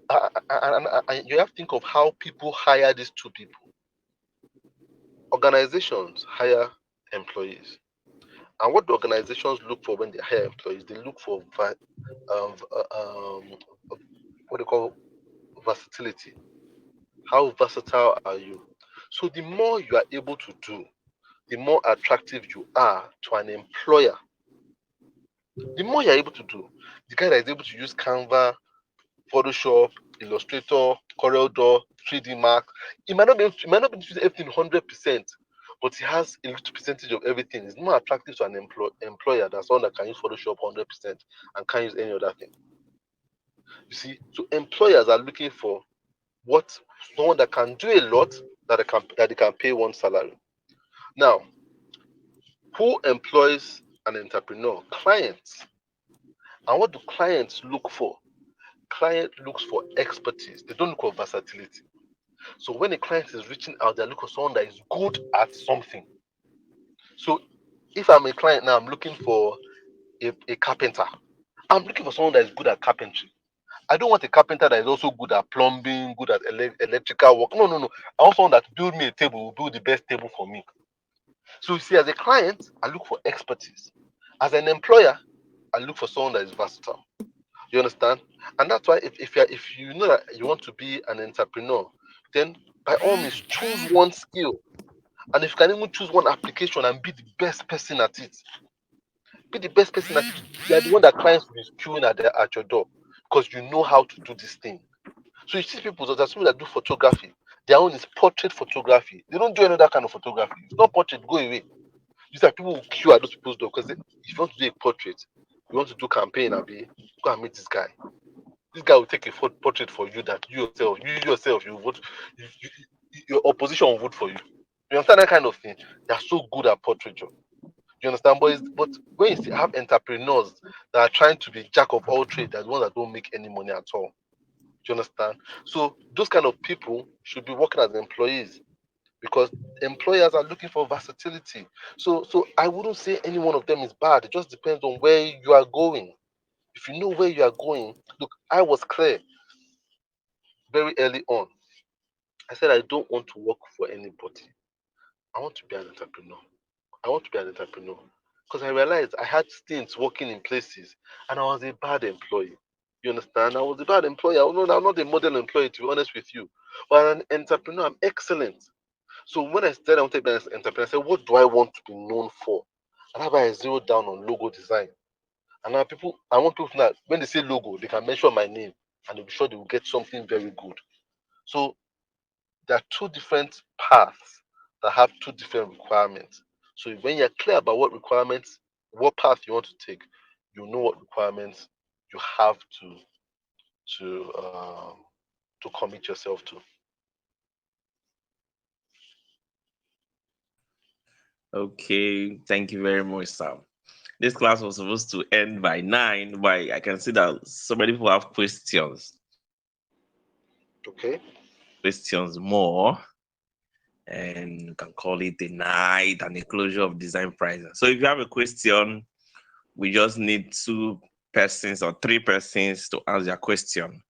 and you have to think of how people hire these two people. Organizations hire employees, and what the organizations look for when they hire employees, they look for what they call versatility. How versatile are you? So the more you are able to do, the more attractive you are to an employer. The more you're able to do, the guy that is able to use Canva, Photoshop, Illustrator, CorelDRAW, 3D Max, he might not be able to use everything 100%, but he has a little percentage of everything. It's more attractive to an employer than someone that can use Photoshop 100% and can't use any other thing. You see, so employers are looking for what someone that can do a lot, that they can pay one salary. Now, who employs an entrepreneur? Clients. And what do clients look for? Client looks for expertise. They don't look for versatility. So when a client is reaching out, they're looking for someone that is good at something. So if I'm a client now, I'm looking for a carpenter. I'm looking for someone that is good at carpentry. I don't want a carpenter that is also good at plumbing, good at electrical work. No, no, no. I want someone that build me a table, will build the best table for me. So you see, as a client, I look for expertise. As an employer, I look for someone that is versatile. You understand? And that's why if you know that you want to be an entrepreneur, then by all means choose one skill. And if you can even choose one application and be the best person at it, be the best person at it. You are the one that clients will be queuing at your door because you know how to do this thing. So you see people, there's people that do photography. Their own is portrait photography. They don't do any other kind of photography. It's not portrait, go away. You see that people will queue at those people's door because if you want to do a portrait, you want to do campaign, Abi, go and meet this guy. This guy will take a portrait for you that you yourself, you vote, your opposition will vote for you. You understand that kind of thing? They are so good at portraiture. You understand? But when have entrepreneurs that are trying to be jack of all trades, they're the ones that don't make any money at all. Do you understand? So those kind of people should be working as employees because employers are looking for versatility. So I wouldn't say any one of them is bad. It just depends on where you are going. If you know where you are going, look, I was clear very early on. I said I don't want to work for anybody. I want to be an entrepreneur. I want to be an entrepreneur. Because I realized I had stints working in places and I was a bad employee. You understand? I was a bad employee. I'm not a model employee, to be honest with you. But an entrepreneur, I'm excellent. So when I said I want to be an entrepreneur, I said, what do I want to be known for? And that's why I zeroed down on logo design. And now I want people now, when they say logo, they can mention my name and they'll be sure they will get something very good. So there are two different paths that have two different requirements. So when you're clear about what path you want to take, you know what requirements you have to um, to commit yourself to. Okay, thank you very much, Sam. This class was supposed to end by 9, but I can see that so many people have questions. Okay. Questions more, and you can call it a night and a closure of design prizes. So if you have a question, we just need 2 persons or 3 persons to answer your question.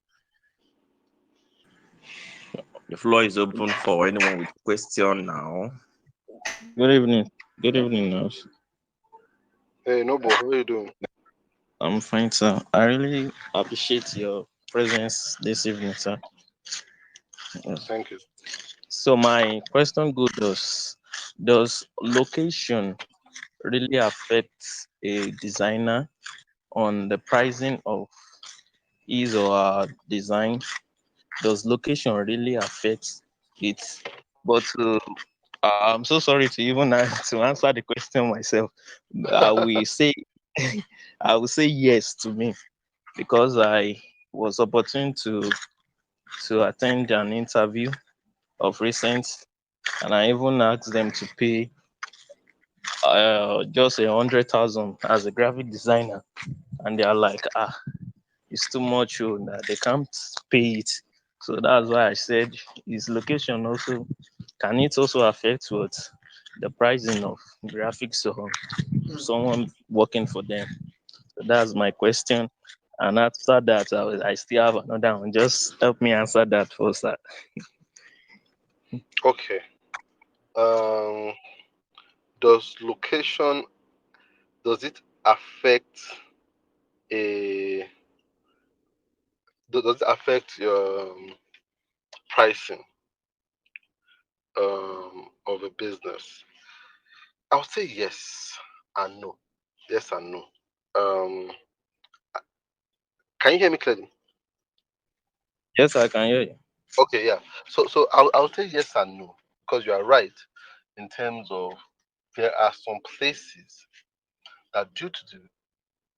The floor is open for anyone with question now. Good evening. Good evening, nurse. Hey, Noble, how are you doing? I'm fine, sir. I really appreciate your presence this evening, sir. Yeah. Thank you. So my question goes: does location really affect a designer on the pricing of his or her design? Does location really affect it? But I'm so sorry to even to answer the question myself. I will say I will say yes to me because I was opportune to attend an interview of recent, and I even asked them to pay just 100,000 as a graphic designer, and they are like, it's too much, oh, nah, they can't pay it. So that's why I said his location also can it also affect what the pricing of graphics or someone working for them. So that's my question. And after that, I still have another one. Just help me answer that first. Sir. Okay. Um, does location does it affect a does it affect your pricing of a business? I would say yes and no. Yes and no. Um, can you hear me clearly? Yes, I can hear you. Okay, yeah. So I'll say yes and no because you are right in terms of there are some places that due to the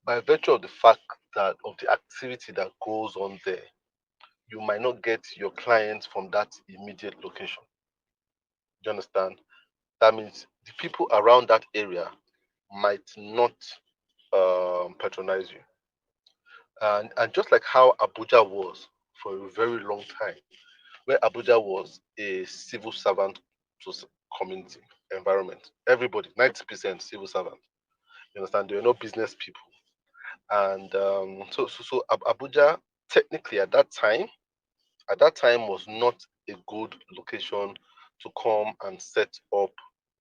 by virtue of the fact that of the activity that goes on there, you might not get your clients from that immediate location. Do you understand? That means the people around that area might not patronize you. And just like how Abuja was for a very long time, where Abuja was a civil servant to community environment. Everybody, 90% civil servant. You understand? There were no business people. And Abuja, technically at that time was not a good location to come and set up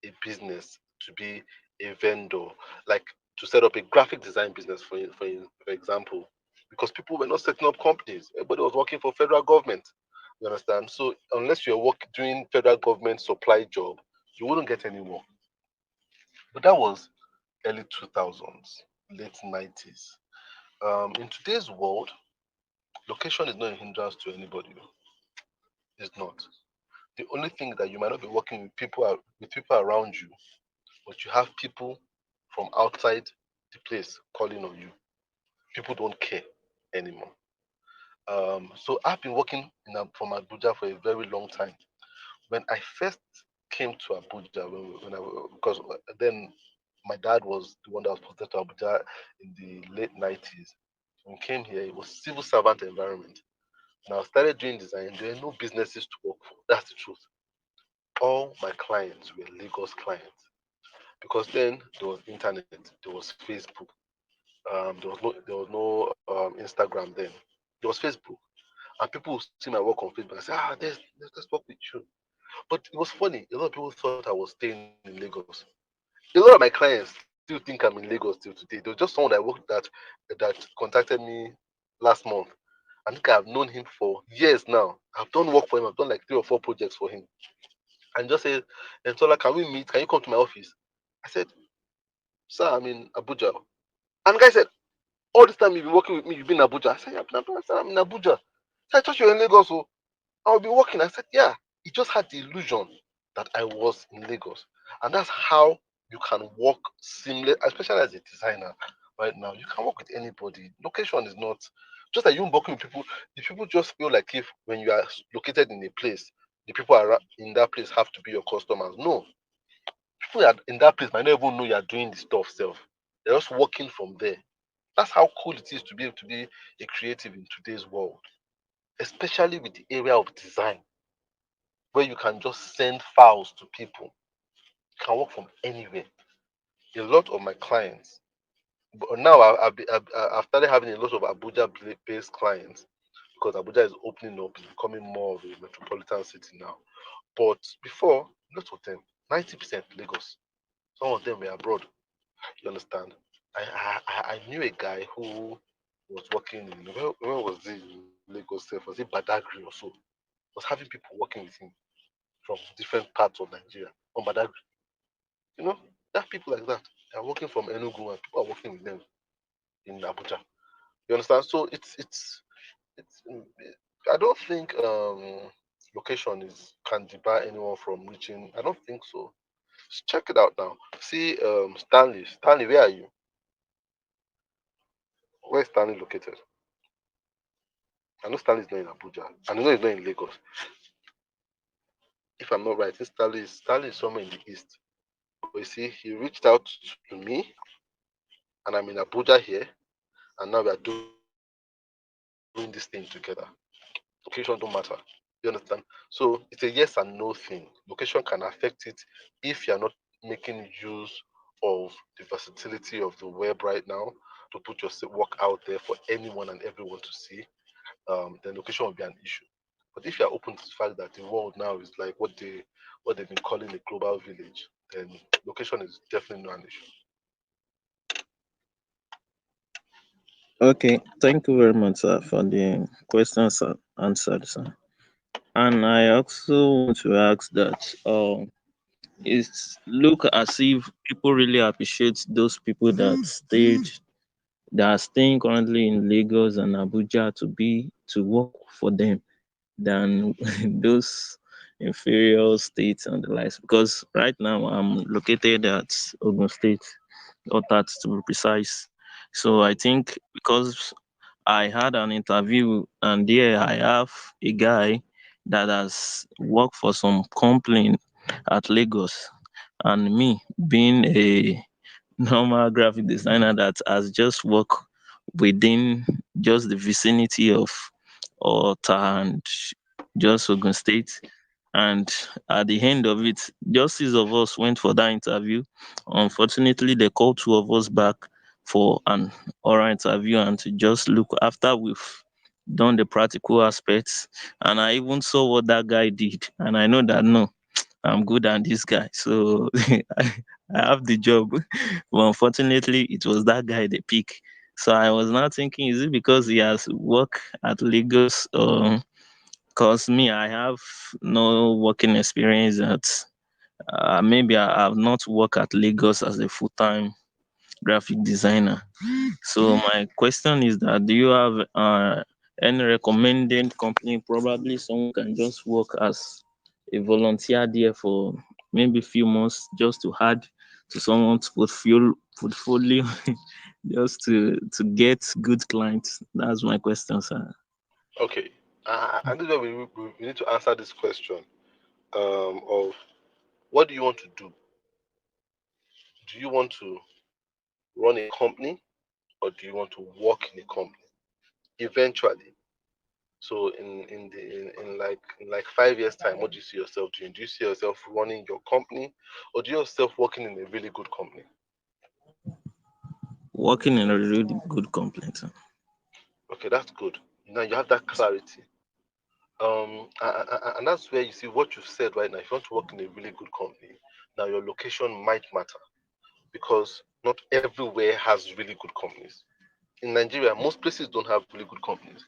a business to be a vendor, like to set up a graphic design business for example, because people were not setting up companies. Everybody was working for federal government. You understand? So unless you're working doing federal government supply job, you wouldn't get any work. But that was early 2000s, late 90s. In today's world, location is not a hindrance to anybody. It's not. The only thing that you might not be working with with people around you, but you have people from outside the place calling on you. People don't care anymore. So I've been working from Abuja for a very long time. When I first came to Abuja, because then my dad was the one that was posted to Abuja in the late 90s. When we came here, it was civil servant environment. When I started doing design, there were no businesses to work for. That's the truth. All my clients were Lagos clients because then there was internet, there was Facebook, there was no Instagram then. There was Facebook, and people would see my work on Facebook and say, let's work with you. But it was funny. A lot of people thought I was staying in Lagos. A lot of my clients still think I'm in Lagos till today. There was just someone that contacted me last month. I think I've known him for years now. I've done work for him. I've done like 3 or 4 projects for him. And just said, and Tola, can we meet? Can you come to my office? I said, sir, I'm in Abuja. And the guy said, all this time you've been working with me, you've been in Abuja. I said, yeah, I'm in Abuja. So I thought you were in Lagos. So I'll be working. I said, yeah. He just had the illusion that I was in Lagos. And that's how you can work seamless, especially as a designer right now. You can work with anybody. Location is not just that you working with people. The people just feel like if when you are located in a place, the people around in that place have to be your customers. No, people that in that place might not even know you are doing the stuff self. They're just working from there. That's how cool it is to be able to be a creative in today's world, especially with the area of design, where you can just send files to people. You can work from anywhere. A lot of my clients, but now I've started having a lot of Abuja-based clients because Abuja is opening up, it's becoming more of a metropolitan city now. But before, lots of them, 90% Lagos. Some of them were abroad. You understand? I knew a guy who was working in where was he in Lagos? Was it Badagry or so? Was having people working with him from different parts of Nigeria from Badagry. You know, there are people like that. They are working from Enugu and people are working with them in Abuja. You understand? So it's I don't think location is can debar anyone from reaching. I don't think so. Check it out now. See, Stanley. Stanley, where are you? Where is Stanley located? I know Stanley is not in Abuja. And I know he's not in Lagos. If I'm not right, Stanley is somewhere in the east. But you see, he reached out to me, and I'm in Abuja here, and now we are doing this thing together. Location don't matter. You understand? So it's a yes and no thing. Location can affect it if you're not making use of the versatility of the web right now to put your work out there for anyone and everyone to see. Then location will be an issue. But if you're open to the fact that the world now is like what they've been calling a global village, then location is definitely not an issue. Okay, thank you very much, sir, for the questions answered, sir. And I also want to ask that it look as if people really appreciate those people that are staying currently in Lagos and Abuja to work for them than those inferior states and the likes. Because right now I'm located at Ogun State, or that to be precise. So I think because I had an interview and there I have a guy that has worked for some company at Lagos, and me being a normal graphic designer that has just worked within just the vicinity of Ota and just Ogun State. And at the end of it, just six of us went for that interview. Unfortunately, they called two of us back for an oral interview and to just look after we've done the practical aspects. And I even saw what that guy did. And I know that no, I'm good than this guy. So I have the job. But unfortunately, it was that guy they pick. So I was now thinking, is it because he has worked at Lagos? Because me, I have no working experience at, maybe I have not worked at Lagos as a full-time graphic designer. So my question is that do you have any recommended company? Probably someone can just work as a volunteer there for maybe few months just to add to someone's portfolio just to get good clients. That's my question, sir. Okay. And this is where we need to answer this question of what do you want to do? Do you want to run a company or do you want to work in a company? Eventually. So in like 5 years time, what do you see yourself doing? Do you see yourself running your company or do you see yourself working in a really good company? Working in a really good company, sir. Okay, that's good. Now you have that clarity. And that's where you see what you've said right now. If you want to work in a really good company, now your location might matter because not everywhere has really good companies. In Nigeria, most places don't have really good companies.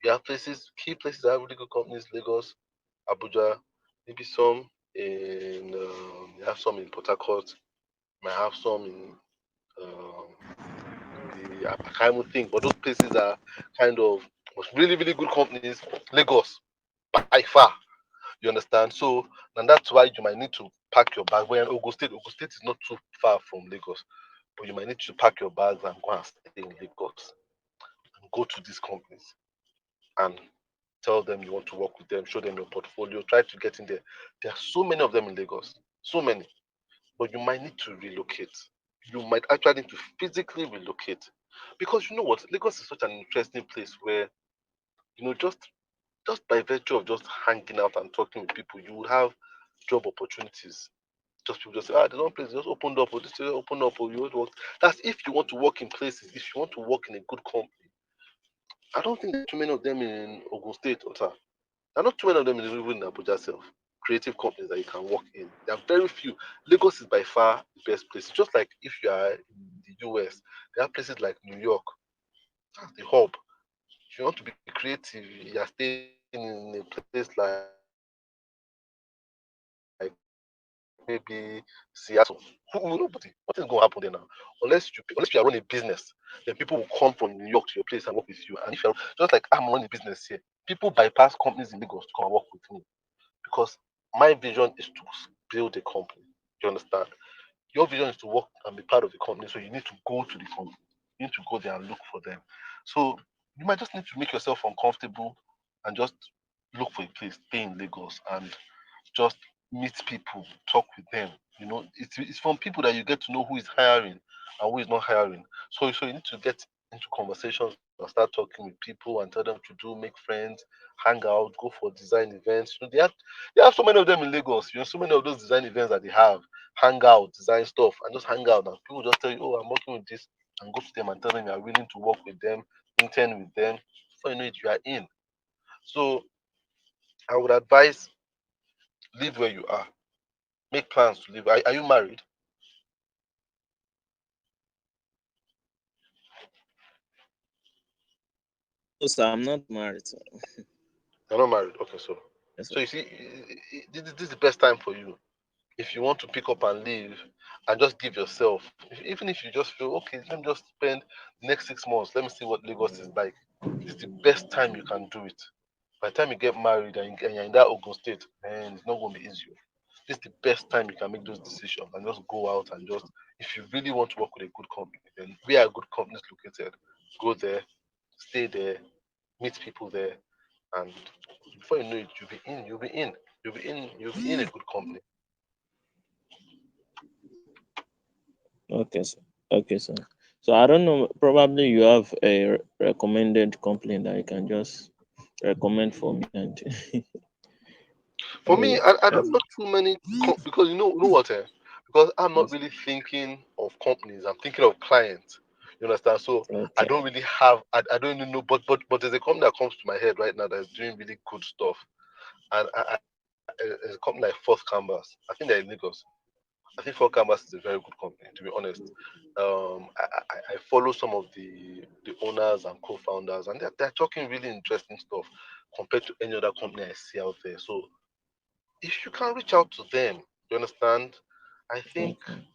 You have key places that have really good companies: Lagos, Abuja, maybe some you have some in Port Harcourt, might have some um, the I can't even think, but those places are kind of was really really good companies. Lagos by far, you understand. So and that's why you might need to pack your bag. When Ogun State is not too far from Lagos, but you might need to pack your bags and go and stay in Lagos and go to these companies and tell them you want to work with them, show them your portfolio, try to get in there. There are so many of them in Lagos, so many, but you might need to relocate. You might actually need to physically relocate because you know what, Lagos is such an interesting place where just by virtue of just hanging out and talking with people, you will have job opportunities. Just people just say, there's one place just opened up, or this just opened up, or you want to work. That's if you want to work in places. If you want to work in a good company, I don't think there are too many of them in Ogun State, or there are not too many of them in even in Abuja self. Creative companies that you can work in. There are very few. Lagos is by far the best place. Just like if you are in the US, there are places like New York. That's the hub. If you want to be creative, you are staying in a place like maybe Seattle. Nobody. Nothing's going to happen there now. Unless you are running a business, then people will come from New York to your place and work with you. And if you're just like I'm running a business here, people bypass companies in Lagos to come and work with me. because my vision is to build a company. You understand? Your vision is to work and be part of the company, so you need to go to the company. You need to go there and look for them. So you might just need to make yourself uncomfortable and just look for a place, stay in Lagos, and just meet people, talk with them. It's from people that you get to know who is hiring and who is not hiring. So you need to get into conversations and start talking with people and tell them to do, make friends, hang out, go for design events. They have so many of them in Lagos. So many of those design events that they have, hang out, design stuff, and just hang out. And people just tell you, oh, I'm working with this, and go to them and tell them you are willing to work with them, intern with them. Before you know it, you are in. So I would advise live where you are. Make plans to live. Are you married? No, sir, I'm not married. Sir. You're not married. Okay, so Yes, sir. so you see, this is the best time for you if you want to pick up and leave and just give yourself. Even if you just feel okay, let me just spend the next 6 months. Let me see what Lagos is like. This is the best time you can do it. By the time you get married and you're in that Ogun state, man, it's not going to be easy. This is the best time you can make those decisions and just go out and just. If you really want to work with a good company, then where are good companies located? Go there, stay there, meet people there, and before you know it, you'll be in. You'll be in. You'll be in. You'll be in a good company. Okay, sir. Okay, sir. So I don't know. Probably you have a recommended company that you can just recommend for me, and For I me, will I just don't know too many because you know what? Because I'm not yes. really thinking of companies. I'm thinking of clients. You understand? So I Okay. don't really have. I don't even know. But there's a company that comes to my head right now that's doing really good stuff, and it's a company like Fourth Canvas. I think they're in Lagos. I think Fourth Canvas is a very good company, to be honest. I follow some of the owners and co-founders, and they're talking really interesting stuff compared to any other company I see out there. So if you can reach out to them, you understand? I think Okay.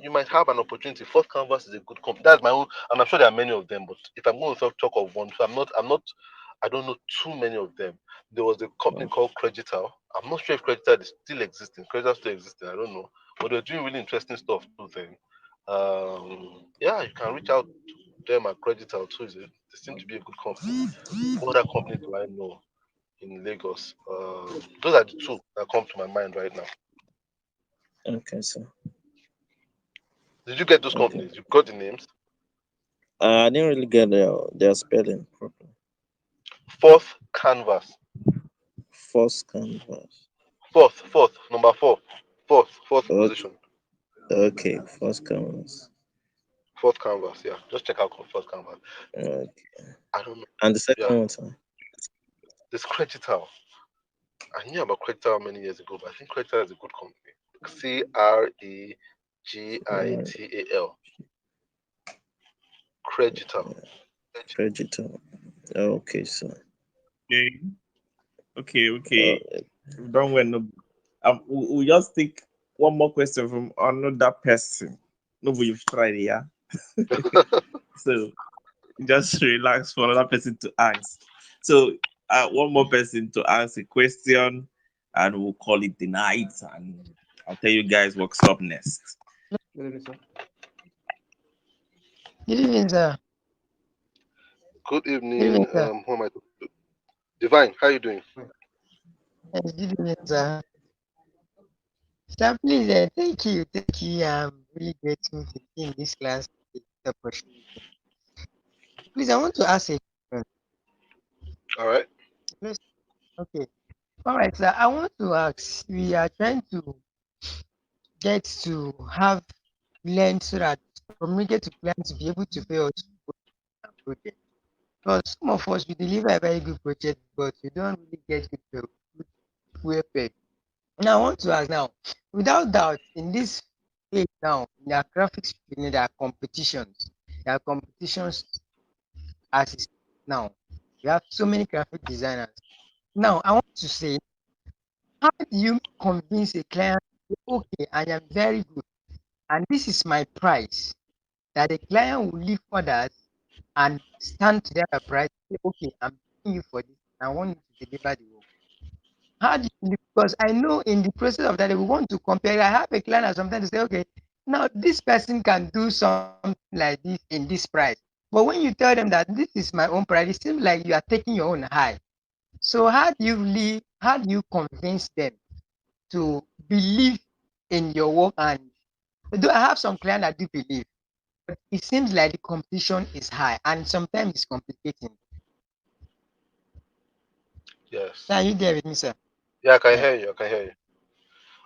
you might have an opportunity. Fourth Canvas is a good company. That's my own, and I'm sure there are many of them. But if I'm going to talk of one, so I don't know too many of them. There was a company Oh, called Credital. I'm not sure if Credital is still existing. Credital still existing. I don't know, but they're doing really interesting stuff too. Then, yeah, you can reach out to them at Credital too. They seem to be a good company. What other company do I know in Lagos? Those are the two that come to my mind right now. okay, sir. Did you get those Okay. companies? You got the names? I didn't really get their spelling properly. Fourth Canvas. First canvas. Fourth, number four. Fourth Okay. position. Okay. First canvas. Fourth Canvas, yeah. Just check out Fourth Canvas. Okay. I don't know. And the Yeah. second one, sir. This Credital. I knew about Credital many years ago, but I think Credital is a good company. Uh, Cregital. Credital. Digital. Okay, sir. Okay, okay, Uh, okay. We've done well. No, we just take one more question from another person. No, but you've tried, yeah. So just relax for another person to ask. So one more person to ask a question, and we'll call it the night. And I'll tell you guys what's up next. Good evening, sir. Good evening, sir. Good Good evening, evening. sir. Who am I talking to? Divine, how you doing? Yes, good evening, sir. Sir, please, thank you. Thank you. I'm really grateful to be in this class. With this opportunity. Please, I want to ask a question. All right. Please, okay. All right, sir. I want to ask. We are trying to get to have learn so that communicate to clients to be able to pay us for our project. Because some of us we deliver a very good project, but we don't really get good well paid. Now, I want to ask now, without doubt, in this age now, in the graphics, there are competitions. There are competitions as is now. We have so many graphic designers. Now, I want to say, how do you convince a client, okay, I am very good, and this is my price, that the client will leave others and stand to their price, say, okay, I'm paying you for this, and I want you to deliver the work. How do you, because I know in the process of that we want to compare. I have a client and sometimes they say, okay, now this person can do something like this in this price. But when you tell them that this is my own price, it seems like you are taking your own high. So how do you convince them to believe in your work? And though I have some clients that do believe, but it seems like the competition is high and sometimes it's complicating. Yes. Are you there with me, sir? Yeah, I can Yeah. hear you. I can hear you.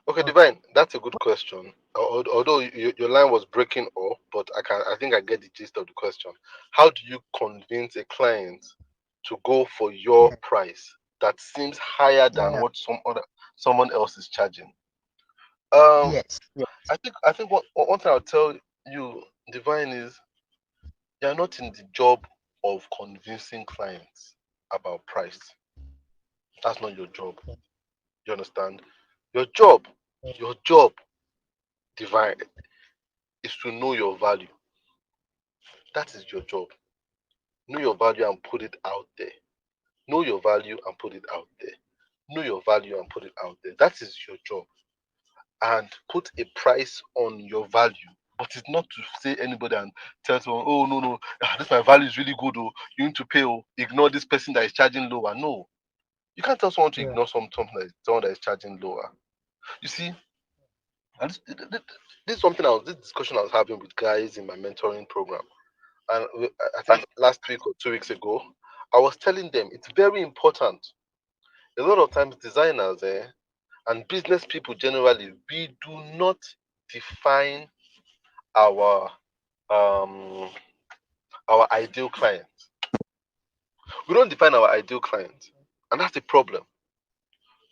Okay, Okay. Divine, that's a good question. Although your line was breaking up, but I think I get the gist of the question. How do you convince a client to go for your Yeah. price that seems higher than Yeah. what someone else is charging? Um, Yes. Yeah. I think one thing I'll tell you, Divine, is you're not in the job of convincing clients about price. That's not your job. You understand? Your job, your job, Divine, is to know your value. That is your job. Know your value and put it out there. Know your value and put it out there. Know your value and put it out there. That is your job. And put a price on your value. But it's not to say anybody and tell someone, oh no, no, this my value is really good, oh, you need to pay, oh, ignore this person that is charging lower. No. You can't tell someone to Yeah. ignore someone that is charging lower. You see, and this is something this discussion I was having with guys in my mentoring program. And I think last week or 2 weeks ago, I was telling them it's very important. A lot of times, designers and business people generally, we do not define our um our ideal client. We don't define our ideal client, and that's the problem.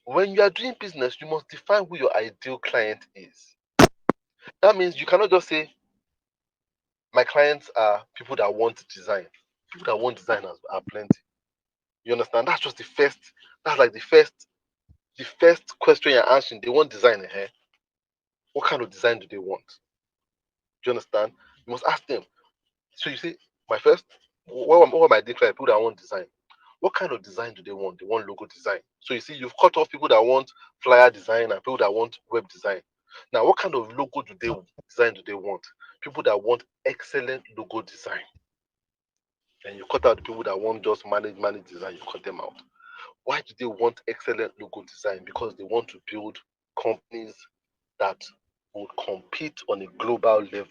When you are doing business, you must define who your ideal client is. That means you cannot just say my clients are people that want design. People that want designers are plenty. You understand? That's just the first. That's like the first question you're answering. They want design. What kind of design do they want? Do you understand? You must ask them. So you say, my first, what am I declaring? People that want design. What kind of design do they want? They want logo design. So you see, you've cut off people that want flyer design and people that want web design. Now, what kind of logo design do they want? People that want excellent logo design. And you cut out the people that want just manage design. You cut them out. Why do they want excellent logo design? Because they want to build companies that will compete on a global level.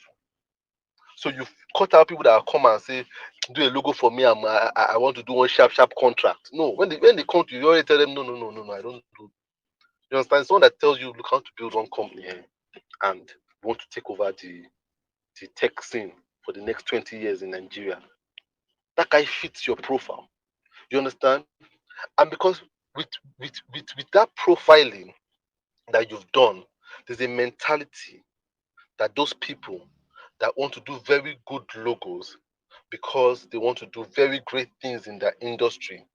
So you cut out people that come and say, do a logo for me. I want to do one sharp contract. No, when they come to you, you already tell them, no, no, no, no, no, I don't do. You understand? Someone that tells you, look, how to build one company and you want to take over the tech scene for the next 20 years in Nigeria. That guy fits your profile. You understand? And because with that profiling that you've done, there's a mentality that those people that want to do very good logos because they want to do very great things in their industry,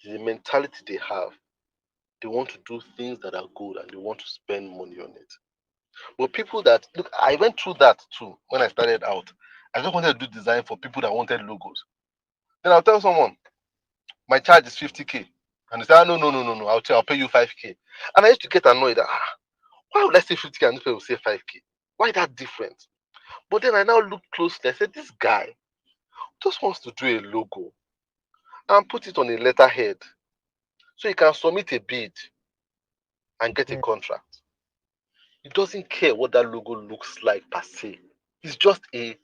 the mentality they have. They want to do things that are good and they want to spend money on it. But people that look, I went through that too when I started out. I just wanted to do design for people that wanted logos. Then I'll tell someone my charge is 50K. And they say, no, no, no, no, no, I'll pay you 5K. And I used to get annoyed that why would I say 50K and this person will say 5K? Why that different? But then I now look closely. I said, this guy just wants to do a logo and put it on a letterhead so he can submit a bid and get a Yeah. contract. He doesn't care what that logo looks like per se. It's just I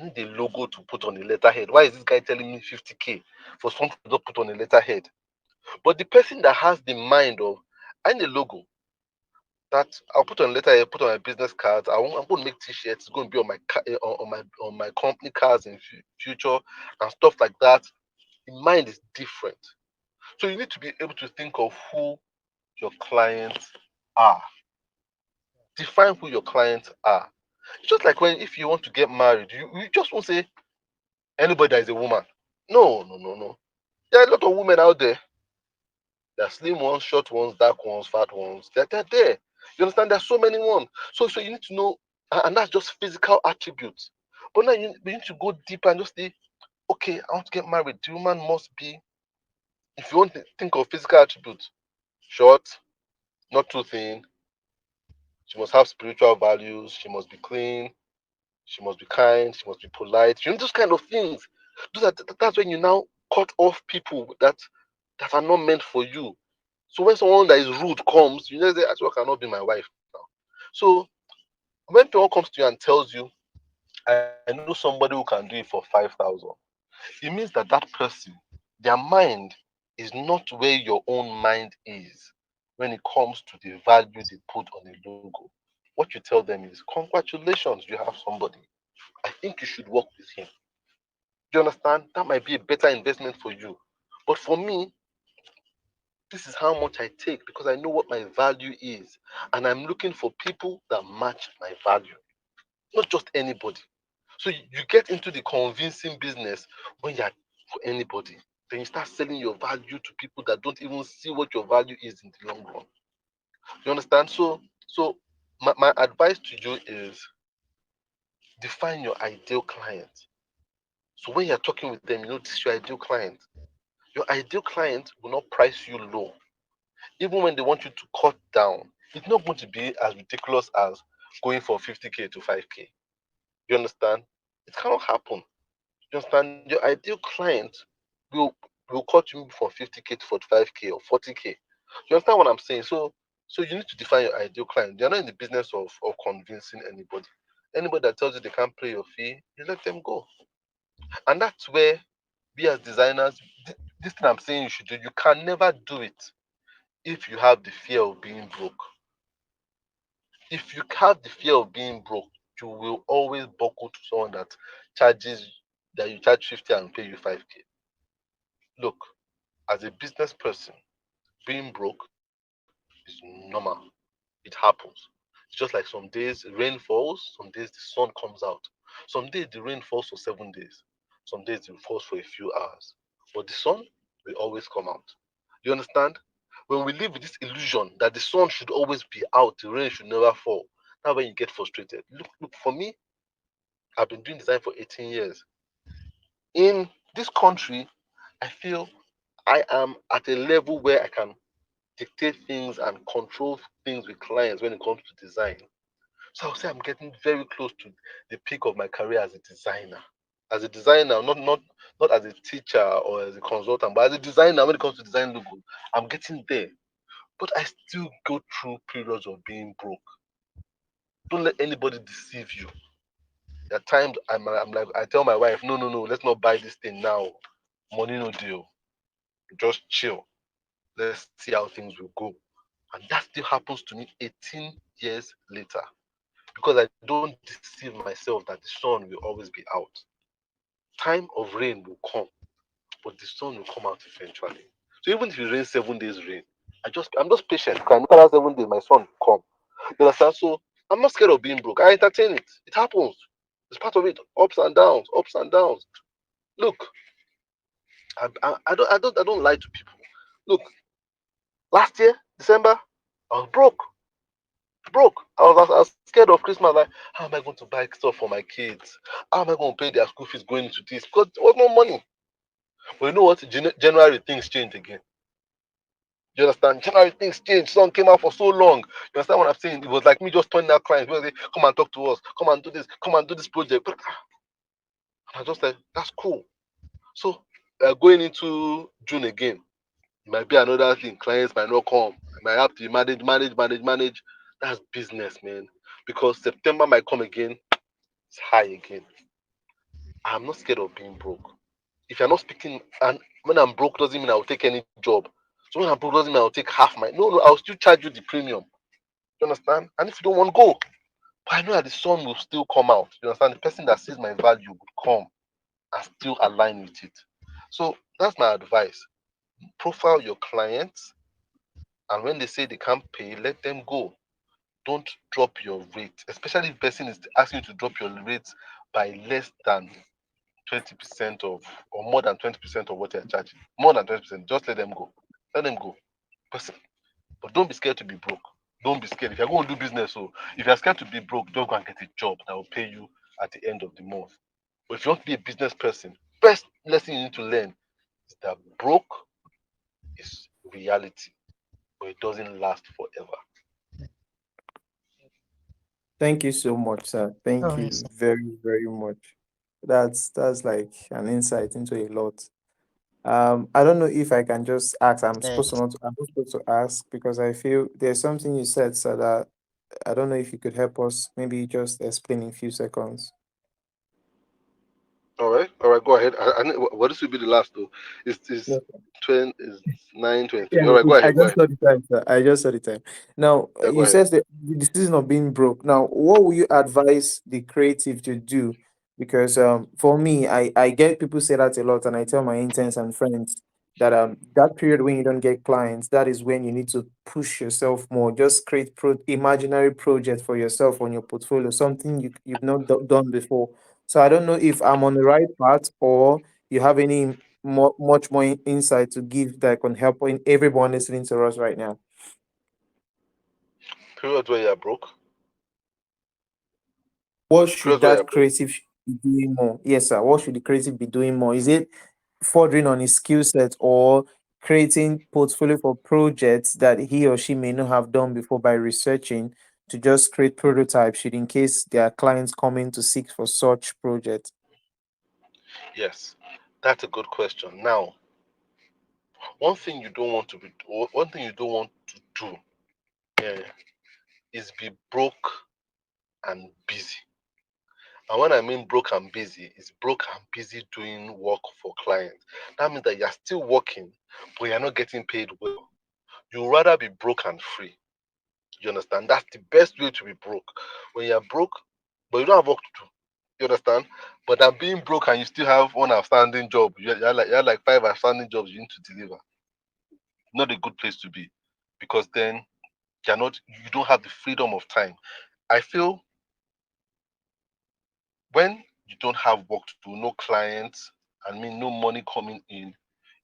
need a logo to put on a letterhead. Why is this guy telling me 50K for something to just put on a letterhead? But the person that has the mind of, I need a logo that I'll put on letterhead, put on my business cards. I'm going to make t-shirts. It's going to be on my on my company cards in future and stuff like that. The mind is different. So you need to be able to think of who your clients are. Define who your clients are. It's just like when if you want to get married, you just won't say anybody that is a woman. No, no, no, no. There are a lot of women out there. There are slim ones, short ones, dark ones, fat ones. They're there. You understand? There's so many ones. So you need to know, and that's just physical attributes. But now you need to go deeper and just say, okay, I want to get married. The woman must be, if you want to think of physical attributes, short, not too thin. She must have spiritual values. She must be clean. She must be kind. She must be polite. Those kind of things. That's when you now cut off people that are not meant for you. So when someone that is rude comes, you just say, "Actually, cannot be my wife now." So when someone comes to you and tells you, "I know somebody who can do it for 5,000," it means that that person, their mind is not where your own mind is when it comes to the value they put on a logo. What you tell them is, "Congratulations, you have somebody. I think you should work with him." Do you understand? That might be a better investment for you. But for me, this is how much I take because I know what my value is. And I'm looking for people that match my value, not just anybody. So you get into the convincing business when you're for anybody. Then you start selling your value to people that don't even see what your value is in the long run. You understand? So my advice to you is define your ideal client. So when you're talking with them, this is your ideal client. Your ideal client will not price you low. Even when they want you to cut down, it's not going to be as ridiculous as going for 50K to 5K. You understand? It cannot happen. You understand? Your ideal client will will cut you from 50K to 45K or 40K. You understand what I'm saying? So you need to define your ideal client. They're not in the business of convincing anybody. Anybody that tells you they can't pay your fee, you let them go. And that's where we as designers, this thing I'm saying you should do, you can never do it if you have the fear of being broke. If you have the fear of being broke, you will always buckle to someone that you charge 50 and pay you 5K. Look, as a business person, being broke is normal. It happens. It's just like some days rain falls, some days the sun comes out. Some days the rain falls for 7 days. Some days it falls for a few hours. But the sun will always come out. You understand? When we live with this illusion that the sun should always be out, the rain should never fall, that's when you get frustrated. Look, for me, I've been doing design for 18 years. In this country, I feel I am at a level where I can dictate things and control things with clients when it comes to design. So I'll say I'm getting very close to the peak of my career as a designer. As a designer, not as a teacher or as a consultant, but as a designer when it comes to design logo, I'm getting there. But I still go through periods of being broke. Don't let anybody deceive you. At times I'm like I tell my wife, no, no, no, let's not buy this thing now. Money no deal. Just chill. Let's see how things will go. And that still happens to me 18 years later. Because I don't deceive myself that the sun will always be out. Time of rain will come, but the sun will come out eventually. So even if it rains 7 days rain, I'm just patient. Because I know that 7 days my sun will come. You understand? So I'm not scared of being broke. I entertain it. It happens. It's part of it. Ups and downs, ups and downs. Look, I don't lie to people. Look, last year, December, I was broke. Broke. I was scared of Christmas. Like, how am I going to buy stuff for my kids? How am I going to pay their school fees going into this? Because there was no money. But you know what? January things change again. You understand? January things change. Sun came out for so long. You understand what I'm saying? It was like me just turning out clients. People say, come and talk to us. Come and do this. Come and do this project. But I just like, that's cool. So going into June again, it might be another thing. Clients might not come. I might have to manage. That's business, man. Because September might come again. It's high again. I'm not scared of being broke. If you're not speaking, and when I'm broke doesn't mean I'll take any job. So when I'm broke doesn't mean I'll take half my. No, no, I'll still charge you the premium. You understand? And if you don't want, go. But I know that the sun will still come out. You understand? The person that sees my value will come and still align with it. So that's my advice. Profile your clients, and when they say they can't pay, let them go. Don't drop your rate, especially if person is asking you to drop your rate by less than 20% of or more than 20% of what they're charging. More than 20%. Just let them go. Let them go. Person. But don't be scared to be broke. Don't be scared. If you're going to do business, so if you're scared to be broke, don't go and get a job that will pay you at the end of the month. But if you want to be a business person, first lesson you need to learn is that broke is reality. but it doesn't last forever. Thank you so much, sir. All Thank right, you sir. very, very much. That's like an insight into a lot. I don't know if I can just ask. Yes. I'm not supposed to ask because I feel there's something you said, sir, that I don't know if you could help us. Maybe just explain in a few seconds. All right, go ahead. What this will be the last though? Is Yes. 20 is 9:23. Yeah, All right, go I ahead, go just ahead. saw the time, sir. I just saw the time. Now, Yeah, go you ahead. said that the decision of being broke. Now, what will you advise the creative to do? Because for me, I get people say that a lot, and I tell my interns and friends that that period when you don't get clients, that is when you need to push yourself more. Just create imaginary project for yourself on your portfolio, something you've not done before. So I don't know if I'm on the right path or you have any much more insight to give that can help in everyone listening to us right now. Period where you're broke. What should Period where you're that broke. creative be doing more? Yes, sir. What should the creative be doing more? Is it furthering on his skill set or creating portfolio for projects that he or she may not have done before by researching to just create prototypes should in case there are clients coming to seek for such projects? Yes, that's a good question. Now, one thing you don't want to do, eh, is be broke and busy. And when I mean broke and busy, it's broke and busy doing work for clients. That means that you're still working, but you're not getting paid well. You'd rather be broke and free. You understand? That's the best way to be broke. When you're broke, but you don't have work to do. You understand? But I'm being broke and you still have one outstanding job. You're like five outstanding jobs you need to deliver. Not a good place to be, because then you don't have the freedom of time. I feel when you don't have work to do, no clients, and mean no money coming in,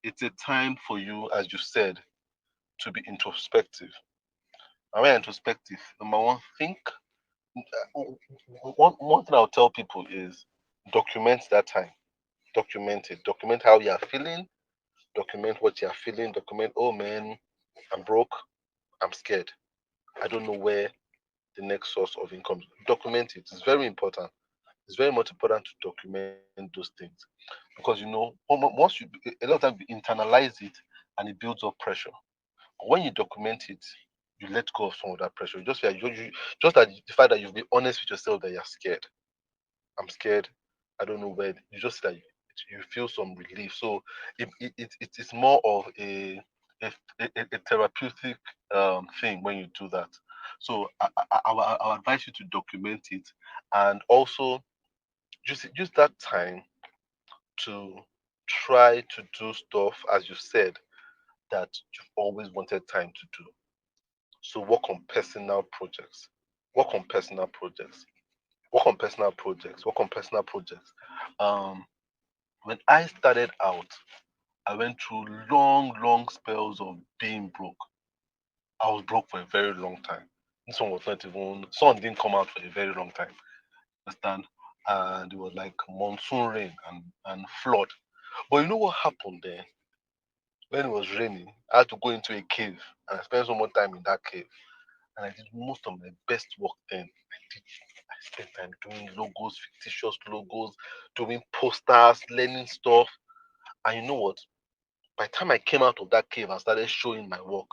it's a time for you, as you said, to be introspective. And when you're introspective, number one, think. One thing I'll tell people is document that time. Document it. Document how you're feeling. Document what you're feeling. Document, oh man, I'm broke. I'm scared. I don't know where the next source of income. Document it. It's very important. It's very much important to document those things, because once a lot of times you internalize it and it builds up pressure. But when you document it, you let go of some of that pressure. Just that the fact that you've been honest with yourself that you're scared. I'm scared. I don't know where. You just say that you feel some relief. So it's more of a, a therapeutic thing when you do that. So I would advise you to document it, and also use that time to try to do stuff, as you said, that you've always wanted time to do. So work on personal projects. Work on personal projects. Work on personal projects. Work on personal projects. Um, when I started out, I went through long spells of being broke. I was broke for a very long time. This one was not even sun didn't come out for a very long time. Understand? And it was like monsoon rain and flood. But you know what happened there? When it was raining, I had to go into a cave and I spent some more time in that cave. And I did most of my best work then. I spent time doing logos, fictitious logos, doing posters, learning stuff. And you know what? By the time I came out of that cave and started showing my work,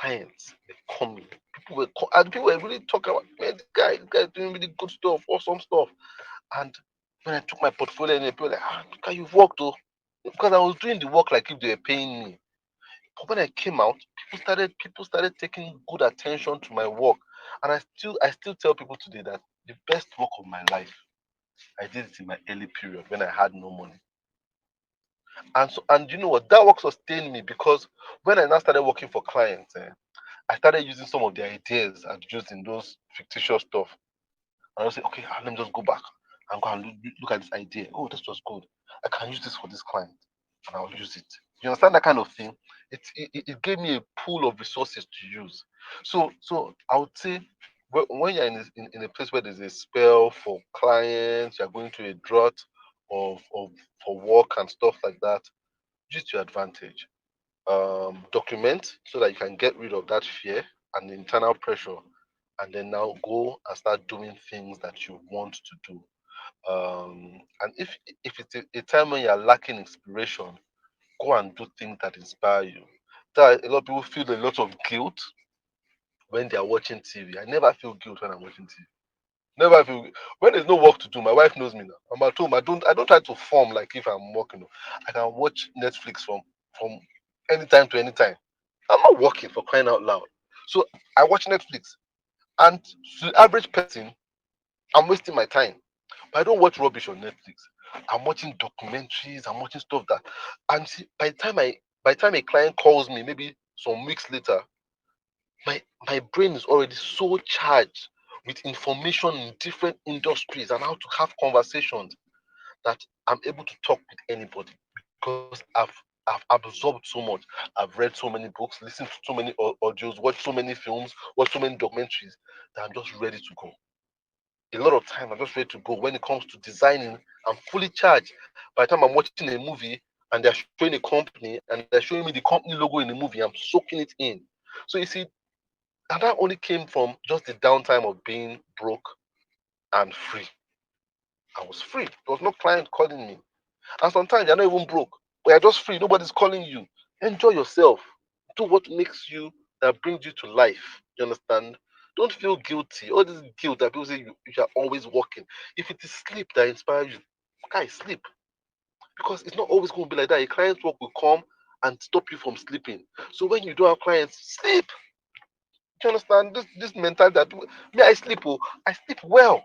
clients were coming. People were really talking about, man, this guy is doing really good stuff, awesome stuff. And when I took my portfolio and people were like, look how you've worked though. Because I was doing the work like if they were paying me. But when I came out, people started taking good attention to my work. And I still tell people today that the best work of my life, I did it in my early period when I had no money. And you know what? That work sustained me, because when I now started working for clients, I started using some of the ideas I'd used in those fictitious stuff. And I'll say, okay, let me just go back and go and look at this idea. Oh, this was good. I can use this for this client, and I'll use it. You understand that kind of thing? It gave me a pool of resources to use. So I would say, when you're in a place where there's a spell for clients, you're going through a drought of for work and stuff like that, use to your advantage. document so that you can get rid of that fear and the internal pressure, and then now go and start doing things that you want to do. And if it's a time when you're lacking inspiration, go and do things that inspire you. That a lot of people feel a lot of guilt when they are watching TV. I never feel guilt when I'm watching TV. Never feel when there's no work to do. My wife knows me now. I'm at home. I don't try to form like if I'm working. I can watch Netflix from anytime to anytime. I'm not working for crying out loud. So I watch Netflix. And to the average person, I'm wasting my time. But I don't watch rubbish on Netflix. I'm watching documentaries. I'm watching stuff that, and see, by the time a client calls me, maybe some weeks later, my brain is already so charged with information in different industries and how to have conversations that I'm able to talk with anybody because I've absorbed so much. I've read so many books, listened to so many audios, watched so many films, watched so many documentaries that I'm just ready to go. A lot of time I'm just ready to go. When it comes to designing, I'm fully charged. By the time I'm watching a movie and they're showing a company and they're showing me the company logo in the movie, I'm soaking it in. So you see, and that only came from just the downtime of being broke and free. I was free. There was no client calling me. And sometimes you're not even broke, but you're just free. Nobody's calling you. Enjoy yourself. Do what makes you, that brings you to life. You understand? Don't feel guilty. All this guilt that people say you are always working. If it is sleep that inspires you, guys, sleep. Because it's not always going to be like that. A client's work will come and stop you from sleeping. So when you don't have clients, sleep. Do you understand? This mentality that me, I sleep. Oh, I sleep well.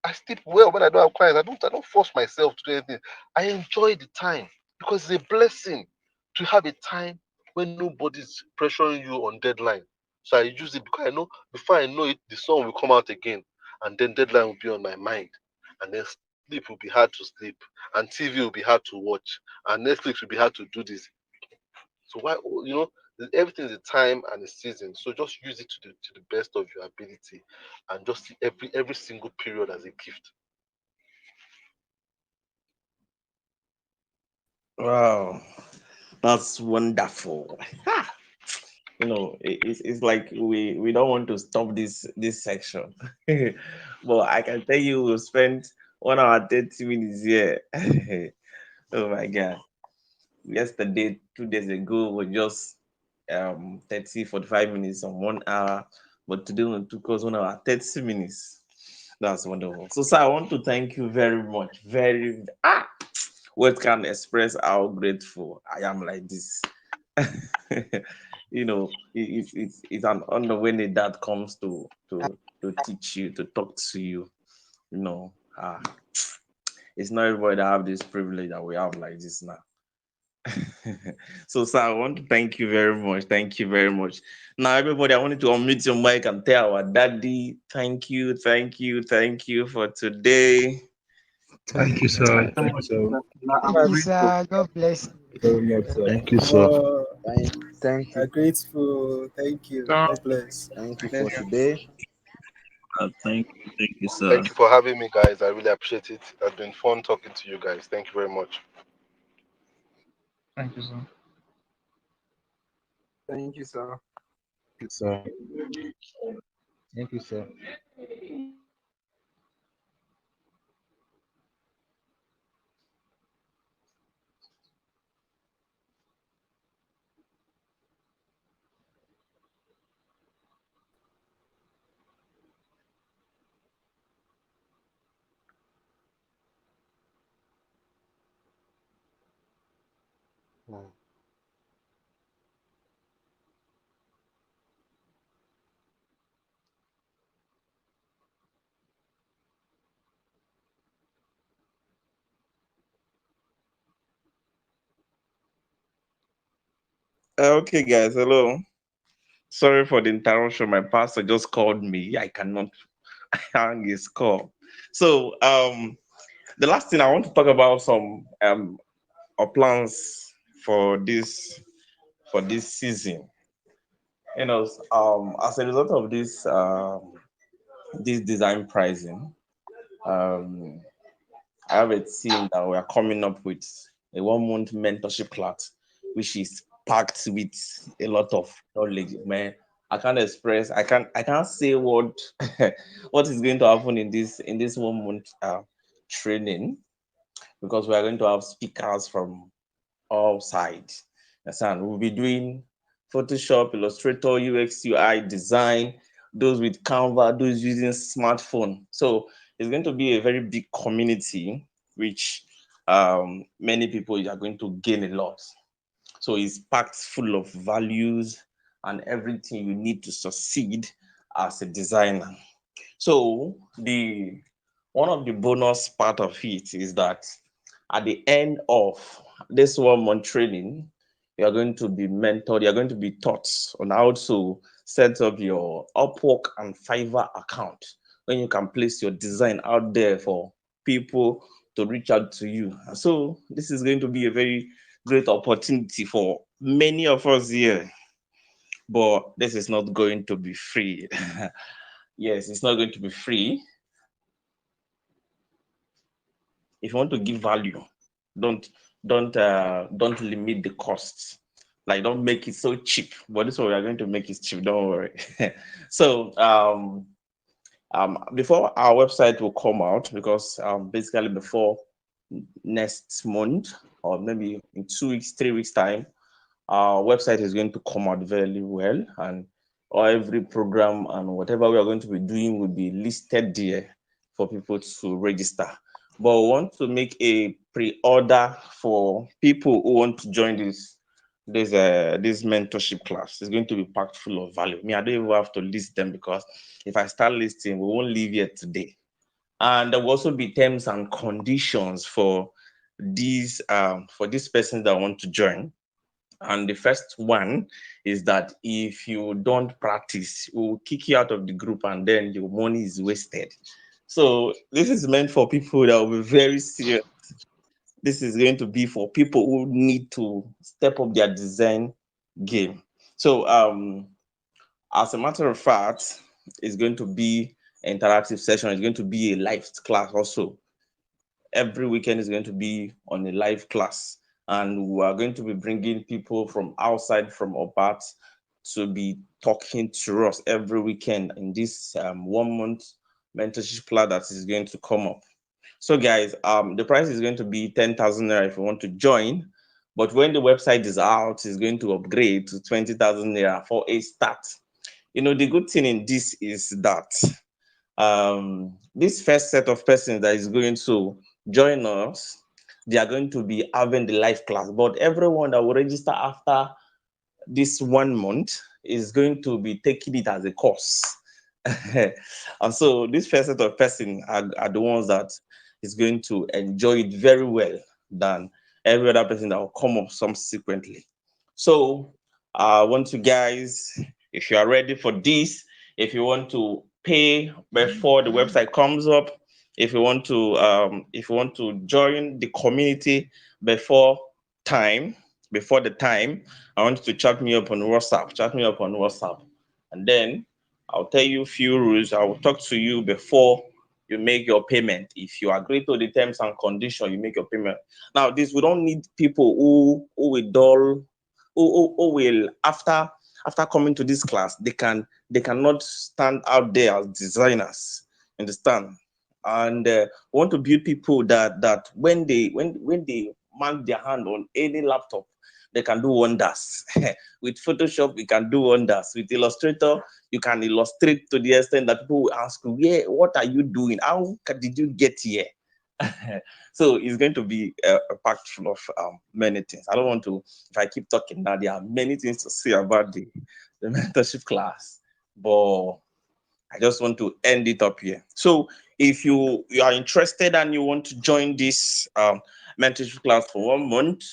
I sleep well when I don't have clients. I don't force myself to do anything. I enjoy the time because it's a blessing to have a time when nobody's pressuring you on deadline. So I use it because I know before I know it, the sun will come out again, and then deadline will be on my mind, and then sleep will be hard to sleep, and TV will be hard to watch, and Netflix will be hard to do this. So why everything is a time and a season. So just use it to the best of your ability, and just see every single period as a gift. Wow, that's wonderful. It's like we don't want to stop this section, but I can tell you we've spent 1 hour 30 minutes here. Oh my god! Yesterday, 2 days ago, was just 30 45 minutes on 1 hour, but today it took us 1 hour 30 minutes. That's wonderful. So, sir, I want to thank you very much. What can express how grateful I am like this. It's an honor when a dad comes to teach you, to talk to you. You know, ah, it's not everybody that have this privilege that we have like this now. So, sir, I want to thank you very much. Thank you very much. Now, everybody, I wanted to unmute your mic and tell our daddy, thank you, thank you, thank you for today. Thank you, sir. Thank you, sir. Thank you, sir. God bless Very much, sir. Thank you, sir. Oh, Thank I'm you. grateful. Thank you. God bless. Thank you for today. Thank you, sir. Thank you for having me, guys. I really appreciate it. It's been fun talking to you guys. Thank you very much. Thank you, sir. Thank you, sir. Thank you, sir. Thank you, sir. Hmm. Okay, guys, hello. Sorry for the interruption. My pastor just called me. I cannot hang his call. So, the last thing I want to talk about some our plans for this season. As a result of this design pricing, um, I have a team that we are coming up with a 1 month mentorship class, which is packed with a lot of knowledge, man. I can't say what what is going to happen in this 1 month training, because we are going to have speakers from all sides. Understand? We'll be doing Photoshop, Illustrator, UX, UI design, those with Canva, those using smartphone. So it's going to be a very big community, which many people are going to gain a lot. So it's packed full of values and everything you need to succeed as a designer. So the one of the bonus part of it is that at the end of this 1 month training, you are going to be mentored, you're going to be taught on how to set up your Upwork and Fiverr account, when you can place your design out there for people to reach out to you. So this is going to be a very great opportunity for many of us here, but this is not going to be free. Yes, it's not going to be free. If you want to give value, don't don't limit the costs. Like, don't make it so cheap. But this one we are going to make it cheap. Don't worry. So before our website will come out, because basically before next month, or maybe in 2 weeks, 3 weeks time, our website is going to come out very well, and every program and whatever we are going to be doing will be listed there for people to register. But we want to make a pre-order for people who want to join this mentorship class. It's going to be packed full of value. Me, I don't even have to list them, because if I start listing, we won't leave here today. And there will also be terms and conditions for these persons that want to join. And the first one is that if you don't practice, we'll kick you out of the group, and then your money is wasted. So this is meant for people that will be very serious. This is going to be for people who need to step up their design game. So as a matter of fact, it's going to be an interactive session. It's going to be a live class also. Every weekend is going to be on a live class, and we are going to be bringing people from outside, from Obat, to be talking to us every weekend in this 1 month mentorship plan that is going to come up. So guys, the price is going to be 10,000 naira if you want to join, but when the website is out, it's going to upgrade to 20,000 naira for a start. The good thing in this is that this first set of persons that is going to join us, they are going to be having the live class. But everyone that will register after this 1 month is going to be taking it as a course. And so this first set of persons are the ones that is going to enjoy it very well than every other person that will come up subsequently. So I want you guys, if you are ready for this, if you want to pay before the website comes up, if you want to join the community before time, before the time, I want you to chat me up on WhatsApp. Chat me up on WhatsApp, and then I'll tell you a few rules. I will talk to you before you make your payment. If you agree to the terms and conditions, you make your payment. Now, this we don't need people who will dull, who will after coming to this class, they cannot stand out there as designers. Understand? And we want to build people that when they mark their hand on any laptop, they can do wonders. With Photoshop, we can do wonders. With Illustrator, you can illustrate to the extent that people will ask you, yeah, what are you doing? Did you get here? So it's going to be a packed full of many things. I don't want to, if I keep talking now, there are many things to say about the mentorship class, but I just want to end it up here. So if you are interested and you want to join this mentorship class for 1 month,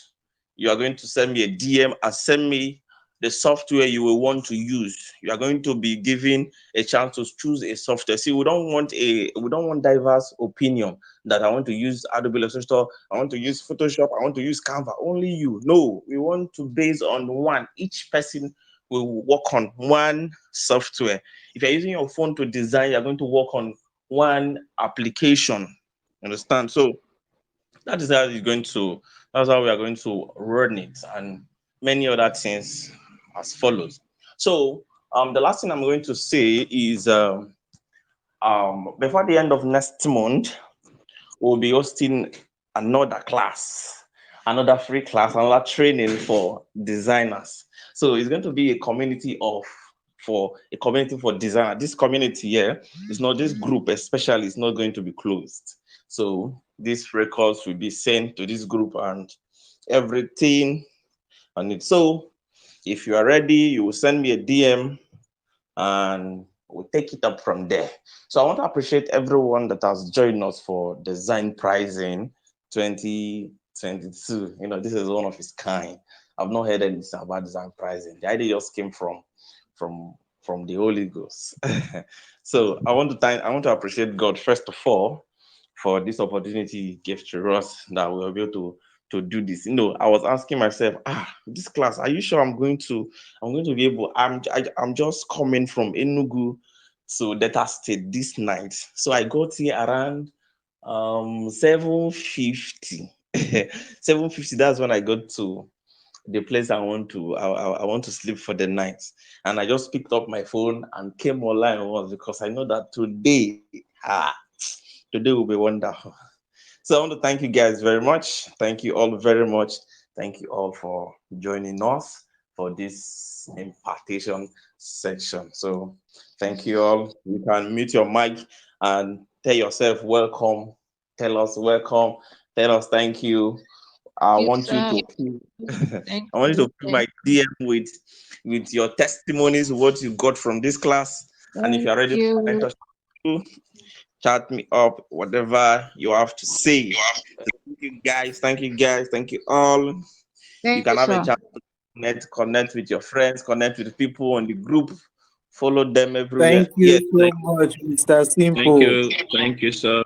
you are going to send me a DM and send me the software you will want to use. You are going to be given a chance to choose a software. See, we don't want diverse opinion that I want to use Adobe Illustrator, I want to use Photoshop, I want to use Canva. Only you. No, we want to base on one. Each person will work on one software. If you're using your phone to design, you're going to work on one application. Understand? So that is how it's going to. That's how we are going to run it. And many other things as follows. So the last thing I'm going to say is before the end of next month, we'll be hosting another class, another free class, another training for designers. So it's going to be a community for designer. This community here is not this group, especially, is not going to be closed. So these records will be sent to this group and everything on it. So if you are ready, you will send me a DM and we'll take it up from there. So I want to appreciate everyone that has joined us for Design Pricing 2022. This is one of its kind. I've not heard anything about design pricing. The idea just came from from the Holy Ghost. So I want to appreciate God first of all for this opportunity he gave to us that we'll be able to do this. I was asking myself, this class, are you sure I'm going to be able, I'm just coming from Enugu to Delta State this night. So I got here around 7:50. 7:50, that's when I got to the place I want to sleep for the night. And I just picked up my phone and came online once because I know that today will be wonderful. So I want to thank you guys very much. Thank you all very much. Thank you all for joining us for this impartation section. So thank you all. You can mute your mic and tell yourself welcome. Tell us welcome. Tell us thank you. I Yes, want you sir. to Thank I want you you. to fill my DM with your testimonies, what you got from this class. And if Thank you're ready for you. mentorship, chat me up, whatever you have to say. So thank you guys, thank you guys, thank you all. You Thank can you, have a sir. chat, connect with your friends, connect with people on the group, follow them everywhere. Thank Yes, you so much, Mr. thank Simple. you, thank you, sir.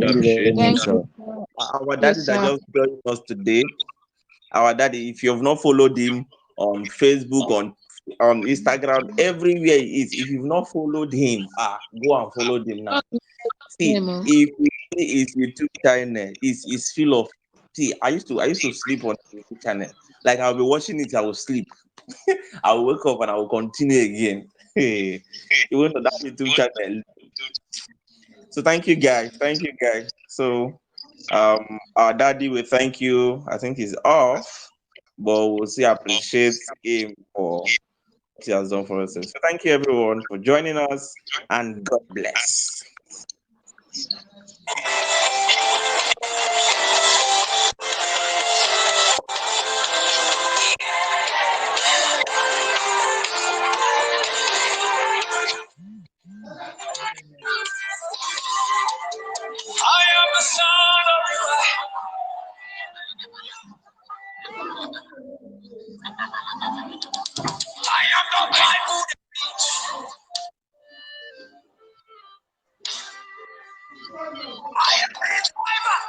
Thank you very Appreciate much, it. Thank sir. you, sir. Our daddy Yes, that sir. just joined us today, our daddy, if you have not followed him on Facebook, on Instagram, everywhere he is, if you've not followed him, go and follow him now. See, Name, oh. if you see his YouTube channel, is full of. See, I used to sleep on the YouTube channel. Like I'll be watching it, I will sleep. I will wake up and I will continue again. Even though that YouTube channel. So thank you guys. Thank you guys. So our daddy will thank you. I think he's off, but we'll still appreciate him for what he has done for us. So thank you everyone for joining us and God bless. I am the son of I am the Bible. I am the driver.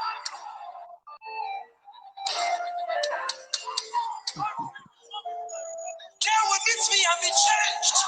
They will meet me and be changed.